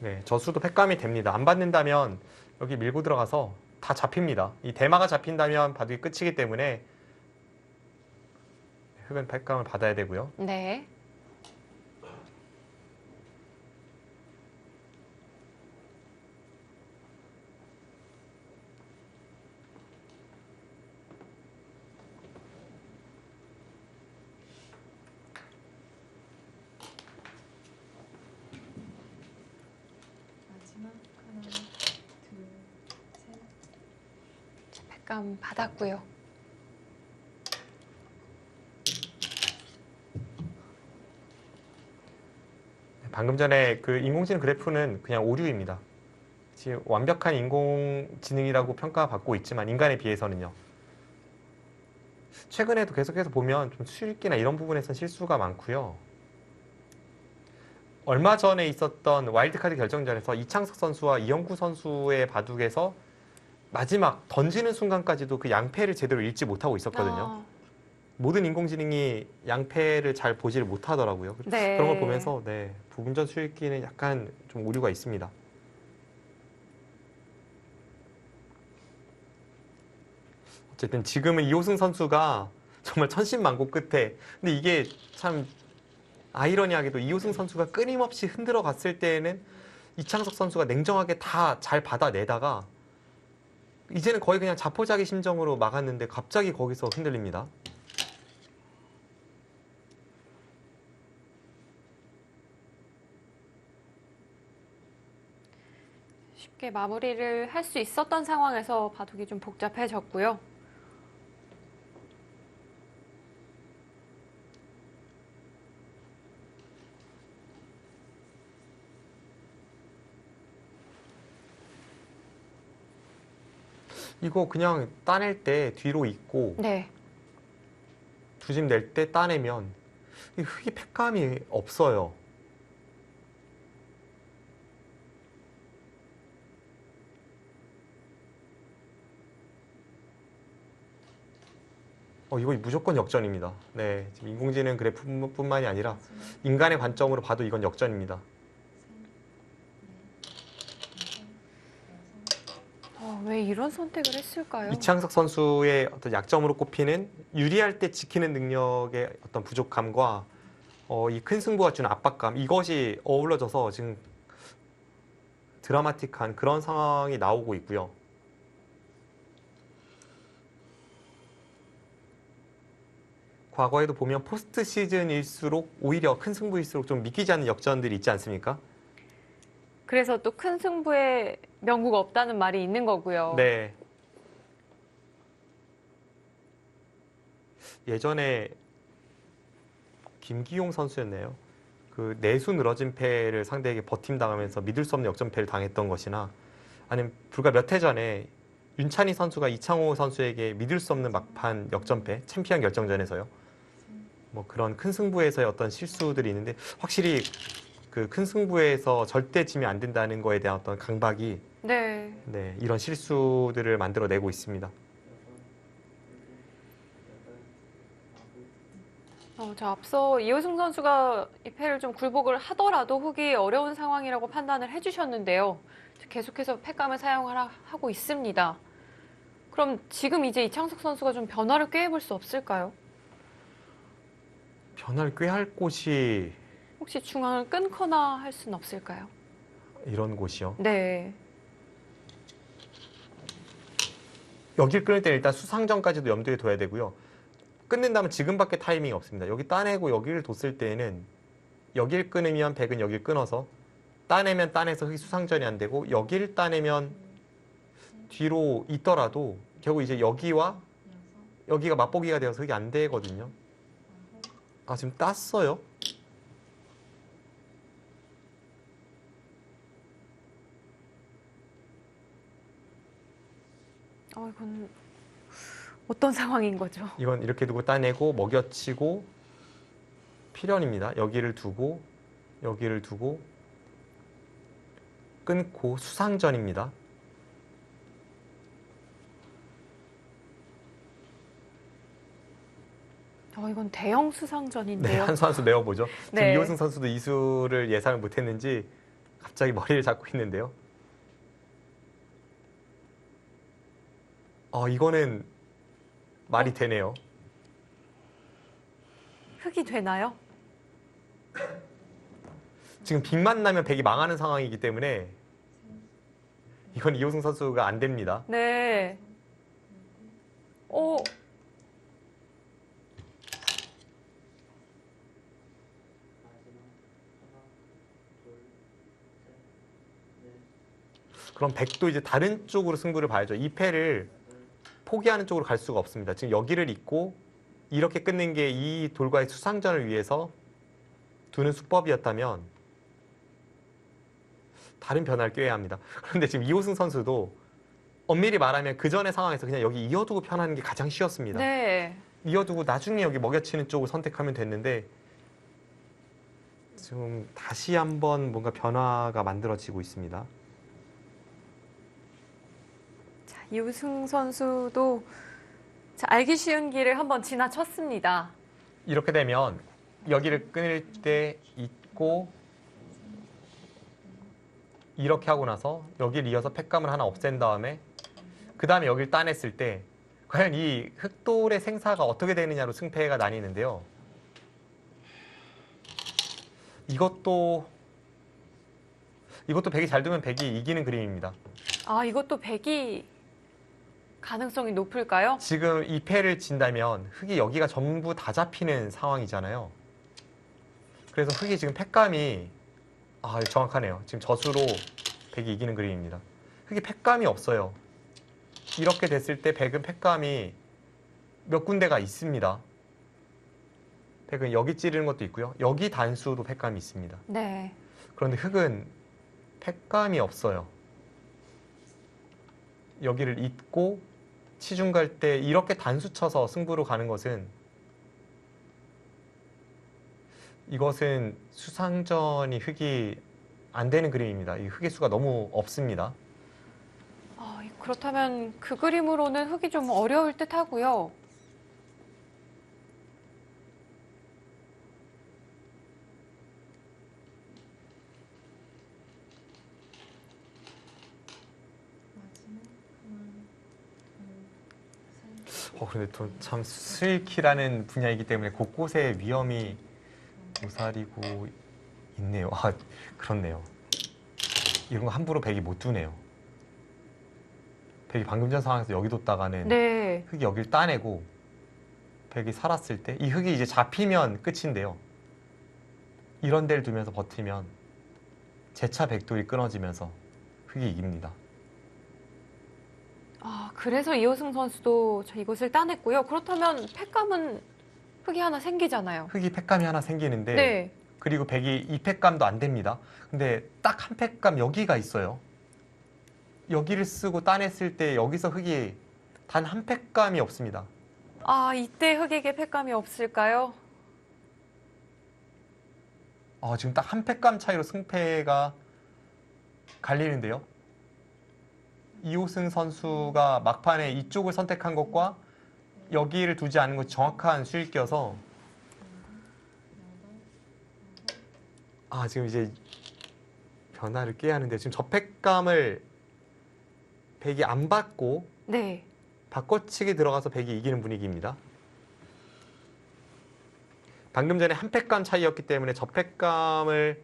네, 저수도 팩감이 됩니다. 안 받는다면 여기 밀고 들어가서 다 잡힙니다. 이 대마가 잡힌다면 바둑이 끝이기 때문에 흑은 팩감을 받아야 되고요. 네. 마지막 하나, 둘, 셋. 자, 팩감 받았고요. 방금 전에 그 인공지능 그래프는 그냥 오류입니다. 지금 완벽한 인공지능이라고 평가받고 있지만 인간에 비해서는요. 최근에도 계속해서 보면 좀 수익이나 이런 부분에서 실수가 많고요. 얼마 전에 있었던 와일드카드 결정전에서 이창석 선수와 이영구 선수의 바둑에서 마지막 던지는 순간까지도 그 양패를 제대로 읽지 못하고 있었거든요. 아, 모든 인공지능이 양패를 잘 보지를 못하더라고요. 네. 그런 걸 보면서 네, 부분전 수익기는 약간 좀 오류가 있습니다. 어쨌든 지금은 이호승 선수가 정말 천신만고 끝에 근데 이게 참 아이러니하게도 이호승 선수가 끊임없이 흔들어 갔을 때에는 이창석 선수가 냉정하게 다 잘 받아내다가 이제는 거의 그냥 자포자기 심정으로 막았는데 갑자기 거기서 흔들립니다. 쉽게 마무리를 할 수 있었던 상황에서 바둑이 좀 복잡해졌고요. 이거 그냥 따낼 때 뒤로 있고 네. 두 집 낼 때 따내면 이 흙이 팩감이 없어요. 이거 무조건 역전입니다. 네, 지금 인공지능 그래프뿐만이 아니라 마지막 인간의 관점으로 봐도 이건 역전입니다. 셋, 넷, 다섯, 여섯. 왜 이런 선택을 했을까요? 이창석 선수의 어떤 약점으로 꼽히는 유리할 때 지키는 능력의 어떤 부족함과 이 큰 승부가 주는 압박감 이것이 어우러져서 지금 드라마틱한 그런 상황이 나오고 있고요. 과거에도 보면 포스트 시즌일수록 오히려 큰 승부일수록 좀 믿기지 않는 역전들이 있지 않습니까? 그래서 또 큰 승부에 명구가 없다는 말이 있는 거고요. 네. 예전에 김기용 선수였네요. 그 내수 늘어진 패를 상대에게 버팀당하면서 믿을 수 없는 역전패를 당했던 것이나 아니면 불과 몇 해 전에 윤찬희 선수가 이창호 선수에게 믿을 수 없는 막판 역전패, 챔피언 결정전에서요. 뭐 그런 큰 승부에서의 어떤 실수들이 있는데 확실히 그 큰 승부에서 절대 지면 안 된다는 거에 대한 어떤 강박이 네. 네, 이런 실수들을 만들어내고 있습니다. 저 앞서 이호승 선수가 이 패를 좀 굴복을 하더라도 훅이 어려운 상황이라고 판단을 해주셨는데요. 계속해서 팩감을 하고 있습니다. 그럼 지금 이제 이창석 선수가 좀 변화를 꾀해볼 수 없을까요? 변화를 꾀할 곳이 혹시 중앙을 끊거나 할 수는 없을까요? 이런 곳이요. 네. 여길 끊을 때는 일단 수상전까지도 염두에 둬야 되고요. 끊는다면 지금밖에 타이밍이 없습니다. 여기 따내고 여기를 뒀을 때는 여길 끊으면 백은 여길 끊어서 따내면 따내서 흑이 수상전이 안 되고 여길 따내면 뒤로 있더라도 결국 이제 여기와 여기가 맞보기가 되어서 흑이 안 되거든요. 아 지금 땄어요? 이건 어떤 상황인 거죠? 이건 이렇게 두고 따내고 먹여치고 필연입니다. 여기를 두고 여기를 두고 끊고 수상전입니다. 이건 대형 네, 수상전인데요. 한 수 한 수 메워보죠. 지금 네. 이호승 선수도 이 수를 예상을 못했는지 갑자기 머리를 잡고 있는데요. 이거는 말이 되네요. 흑이 되나요? 지금 빅만 나면 백이 망하는 상황이기 때문에 이건 이호승 선수가 안 됩니다. 네. 오, 그럼 백도 이제 다른 쪽으로 승부를 봐야죠. 이 패를 포기하는 쪽으로 갈 수가 없습니다. 지금 여기를 잇고 이렇게 끊는 게 이 돌과의 수상전을 위해서 두는 수법이었다면 다른 변화를 꾀해야 합니다. 그런데 지금 이호승 선수도 엄밀히 말하면 그 전의 상황에서 그냥 여기 이어두고 편하는 게 가장 쉬웠습니다. 네. 이어두고 나중에 여기 먹여치는 쪽을 선택하면 됐는데 지금 다시 한번 뭔가 변화가 만들어지고 있습니다. 자, 이우승 선수도 자, 알기 쉬운 길을 한번 지나쳤습니다. 이렇게 되면 여기를 끊을 때 잇고 이렇게 하고 나서 여기를 이어서 팩감을 하나 없앤 다음에 그 다음에 여기를 따냈을 때 과연 이 흑돌의 생사가 어떻게 되느냐로 승패가 나뉘는데요. 이것도 백이 잘 두면 백이 이기는 그림입니다. 아, 이것도 백이 가능성이 높을까요? 지금 이 패를 진다면 흑이 여기가 전부 다 잡히는 상황이잖아요. 그래서 흑이 지금 팩감이 정확하네요. 지금 젖으로 백이 이기는 그림입니다. 흑이 팩감이 없어요. 이렇게 됐을 때 백은 팩감이 몇 군데가 있습니다. 백은 여기 찌르는 것도 있고요. 여기 단수도 팩감이 있습니다. 네. 그런데 흑은 팩감이 없어요. 여기를 잇고 치중 갈 때 이렇게 단수 쳐서 승부로 가는 것은 이것은 수상전이 흑이 안 되는 그림입니다. 이 흑의 수가 너무 없습니다. 그렇다면 그 그림으로는 흑이 좀 어려울 듯 하고요. 그런데 또 참 수일키라는 분야이기 때문에 곳곳에 위험이 도사리고 있네요. 그렇네요. 이런 거 함부로 백이 못 두네요. 백이 방금 전 상황에서 여기 뒀다가는 네. 흑이 여기를 따내고 백이 살았을 때 이 흑이 이제 잡히면 끝인데요. 이런 데를 두면서 버티면 재차 백돌이 끊어지면서 흑이 이깁니다. 그래서 이호승 선수도 이곳을 따냈고요. 그렇다면 팩감은 흑이 하나 생기잖아요. 흑이 팩감이 하나 생기는데 네. 그리고 백이 이 팩감도 안 됩니다. 근데 딱 한 팩감 여기가 있어요. 여기를 쓰고 따냈을 때 여기서 흑이 단 한 팩감이 없습니다. 이때 흑에게 팩감이 없을까요? 지금 딱 한 팩감 차이로 승패가 갈리는데요. 이호승 선수가 막판에 이쪽을 선택한 것과 여기를 두지 않은 것이 정확한 수익이어서 지금 이제 변화를 꾀야 하는데 지금 저 팩감을 백이 안 받고 네. 바꿔치기 들어가서 백이 이기는 분위기입니다. 방금 전에 한 팩감 차이였기 때문에 저 팩감을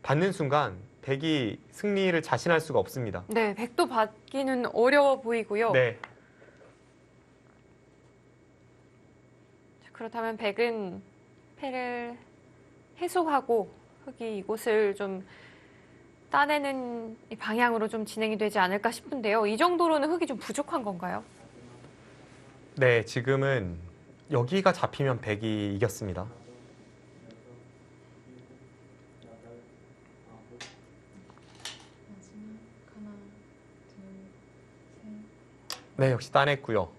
받는 순간 백이 승리를 자신할 수가 없습니다. 네, 백도 받기는 어려워 보이고요. 네. 그렇다면 백은 패를 해소하고 흑이 이곳을 좀 따내는 이 방향으로 좀 진행이 되지 않을까 싶은데요. 이 정도로는 흑이 좀 부족한 건가요? 네, 지금은 여기가 잡히면 백이 이겼습니다. 마지막 하나, 둘, 셋. 네, 역시 따냈고요.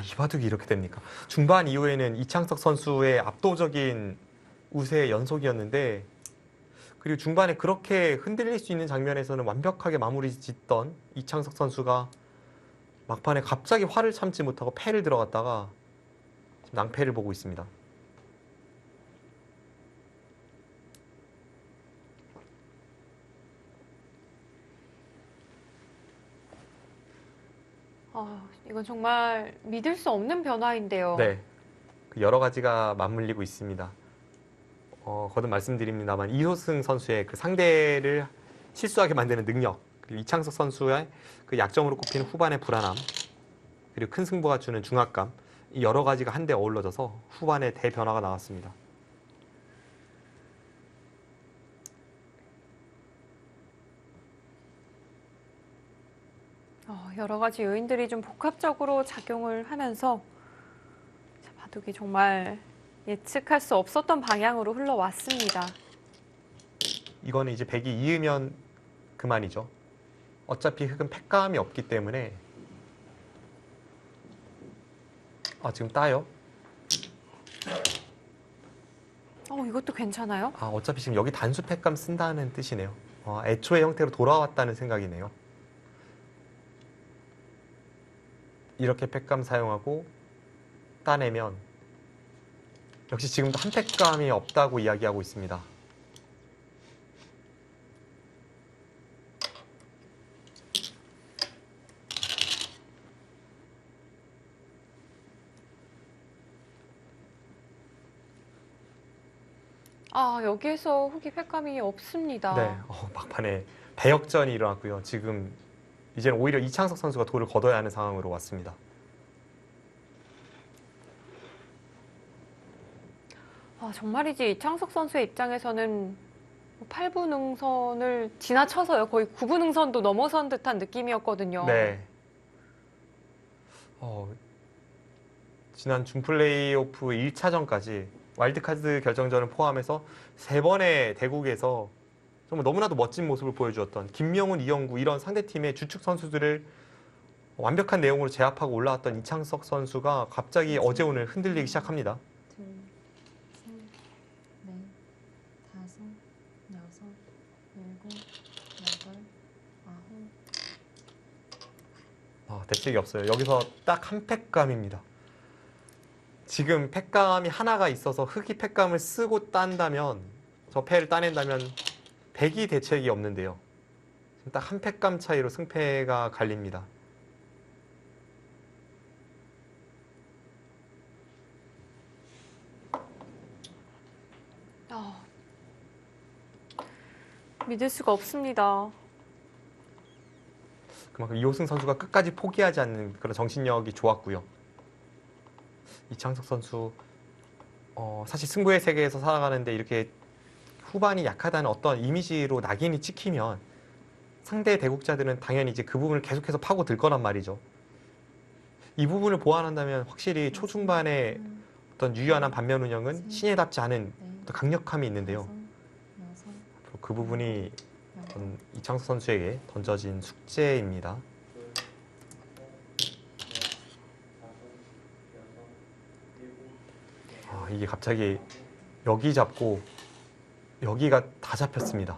이 바둑이 이렇게 됩니까? 중반 이후에는 이창석 선수의 압도적인 우세의 연속이었는데 그리고 중반에 그렇게 흔들릴 수 있는 장면에서는 완벽하게 마무리 짓던 이창석 선수가 막판에 갑자기 화를 참지 못하고 패를 들어갔다가 지금 낭패를 보고 있습니다. 이건 정말 믿을 수 없는 변화인데요. 네, 그 여러 가지가 맞물리고 있습니다. 거듭 말씀드립니다만 이호승 선수의 그 상대를 실수하게 만드는 능력, 그리고 이창석 선수의 그 약점으로 꼽히는 후반의 불안함, 그리고 큰 승부가 주는 중압감, 이 여러 가지가 한데 어우러져서 후반에 대변화가 나왔습니다. 여러 가지 요인들이 좀 복합적으로 작용을 하면서 자, 바둑이 정말 예측할 수 없었던 방향으로 흘러왔습니다. 이거는 이제 백이 이으면 그만이죠. 어차피 흑은 패감이 없기 때문에. 지금 따요? 이것도 괜찮아요? 어차피 지금 여기 단수 패감 쓴다는 뜻이네요. 애초의 형태로 돌아왔다는 생각이네요. 이렇게 패감 사용하고 따내면 역시 지금도 한 패감이 없다고 이야기하고 있습니다. 여기에서 흑이 패감이 없습니다. 네, 막판에 배역전이 일어났고요. 지금 이제는 오히려 이창석 선수가 돌을 걷어야 하는 상황으로 왔습니다. 정말이지 이창석 선수의 입장에서는 8부 능선을 지나쳐서요. 거의 9부 능선도 넘어선 듯한 느낌이었거든요. 네. 지난 준 플레이오프 1차전까지 와일드카드 결정전을 포함해서 3번의 대국에서 정말 너무나도 멋진 모습을 보여주었던 김명훈, 이영구 이런 상대팀의 주축 선수들을 완벽한 내용으로 제압하고 올라왔던 이창석 선수가 갑자기 어제 오늘 흔들리기 시작합니다. 둘, 셋, 넷, 다섯, 여섯, 일곱, 여덟, 아홉. 대책이 없어요. 여기서 딱 한 패감입니다. 지금 패감이 하나가 있어서 흑이 패감을 쓰고 딴다면, 저 패를 따낸다면 백이 대책이 없는데요. 딱 한 패감 차이로 승패가 갈립니다. 믿을 수가 없습니다. 그만큼 이호승 선수가 끝까지 포기하지 않는 그런 정신력이 좋았고요. 이창석 선수 사실 승부의 세계에서 살아가는데 이렇게 후반이 약하다는 어떤 이미지로 낙인이 찍히면 상대 대국자들은 당연히 이제 그 부분을 계속해서 파고들 거란 말이죠. 이 부분을 보완한다면 확실히 초중반에 어떤 유연한 반면 운영은 신예답지 않은 어떤 강력함이 있는데요. 앞으로 그 부분이 어떤 이창석 선수에게 던져진 숙제입니다. 이게 갑자기 여기 잡고 여기가 다 잡혔습니다.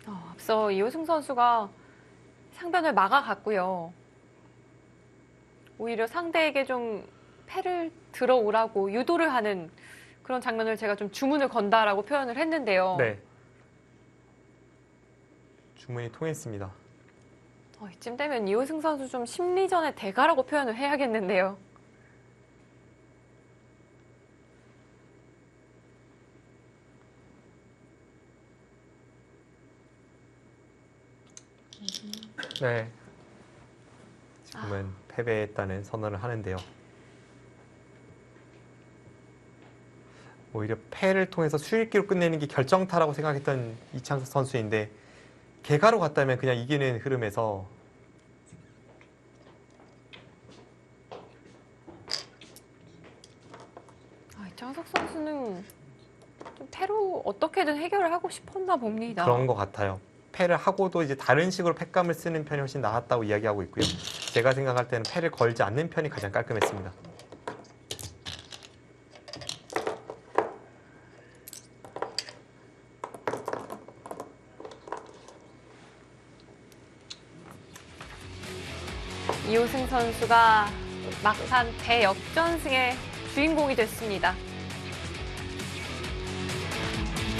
앞서 이호승 선수가 상변을 막아갔고요. 오히려 상대에게 좀 패를 들어오라고 유도를 하는 그런 장면을 제가 좀 주문을 건다라고 표현을 했는데요. 네. 주문이 통했습니다. 이쯤 되면 이호승 선수 좀 심리전의 대가라고 표현을 해야겠는데요. 네. 지금은 패배했다는 선언을 하는데요. 오히려 패를 통해서 수익기로 끝내는 게 결정타라고 생각했던 이창석 선수인데 개가로 갔다면 그냥 이기는 흐름에서 이창석 선수는 좀 패로 어떻게든 해결을 하고 싶었나 봅니다. 그런 것 같아요. 패를 하고도 이제 다른 식으로 패감을 쓰는 편이 훨씬 나았다고 이야기하고 있고요. 제가 생각할 때는 패를 걸지 않는 편이 가장 깔끔했습니다. 이호승 선수가 막판 대역전승의 주인공이 됐습니다.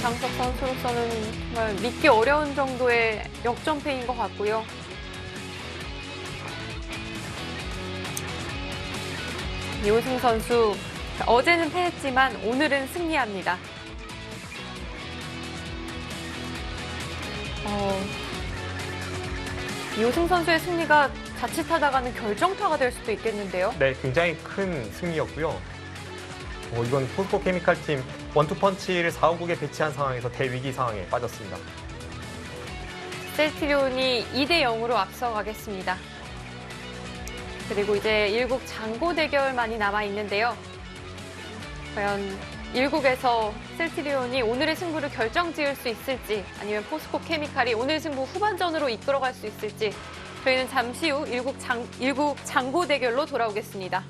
이창석 선수로서는 정말 믿기 어려운 정도의 역전패인 것 같고요. 이호승 선수, 어제는 패했지만 오늘은 승리합니다. 이호승 선수의 승리가 자칫하다가는 결정타가 될 수도 있겠는데요. 네, 굉장히 큰 승리였고요. 이건 포스코 케미칼 팀 원투펀치를 4, 5국에 배치한 상황에서 대위기 상황에 빠졌습니다. 셀트리온이 2대 0으로 앞서가겠습니다. 그리고 이제 1국 장고 대결만이 남아 있는데요. 과연 1국에서 셀트리온이 오늘의 승부를 결정지을 수 있을지, 아니면 포스코 케미칼이 오늘 승부 후반전으로 이끌어갈 수 있을지, 저희는 잠시 후 1국 장고 대결로 돌아오겠습니다.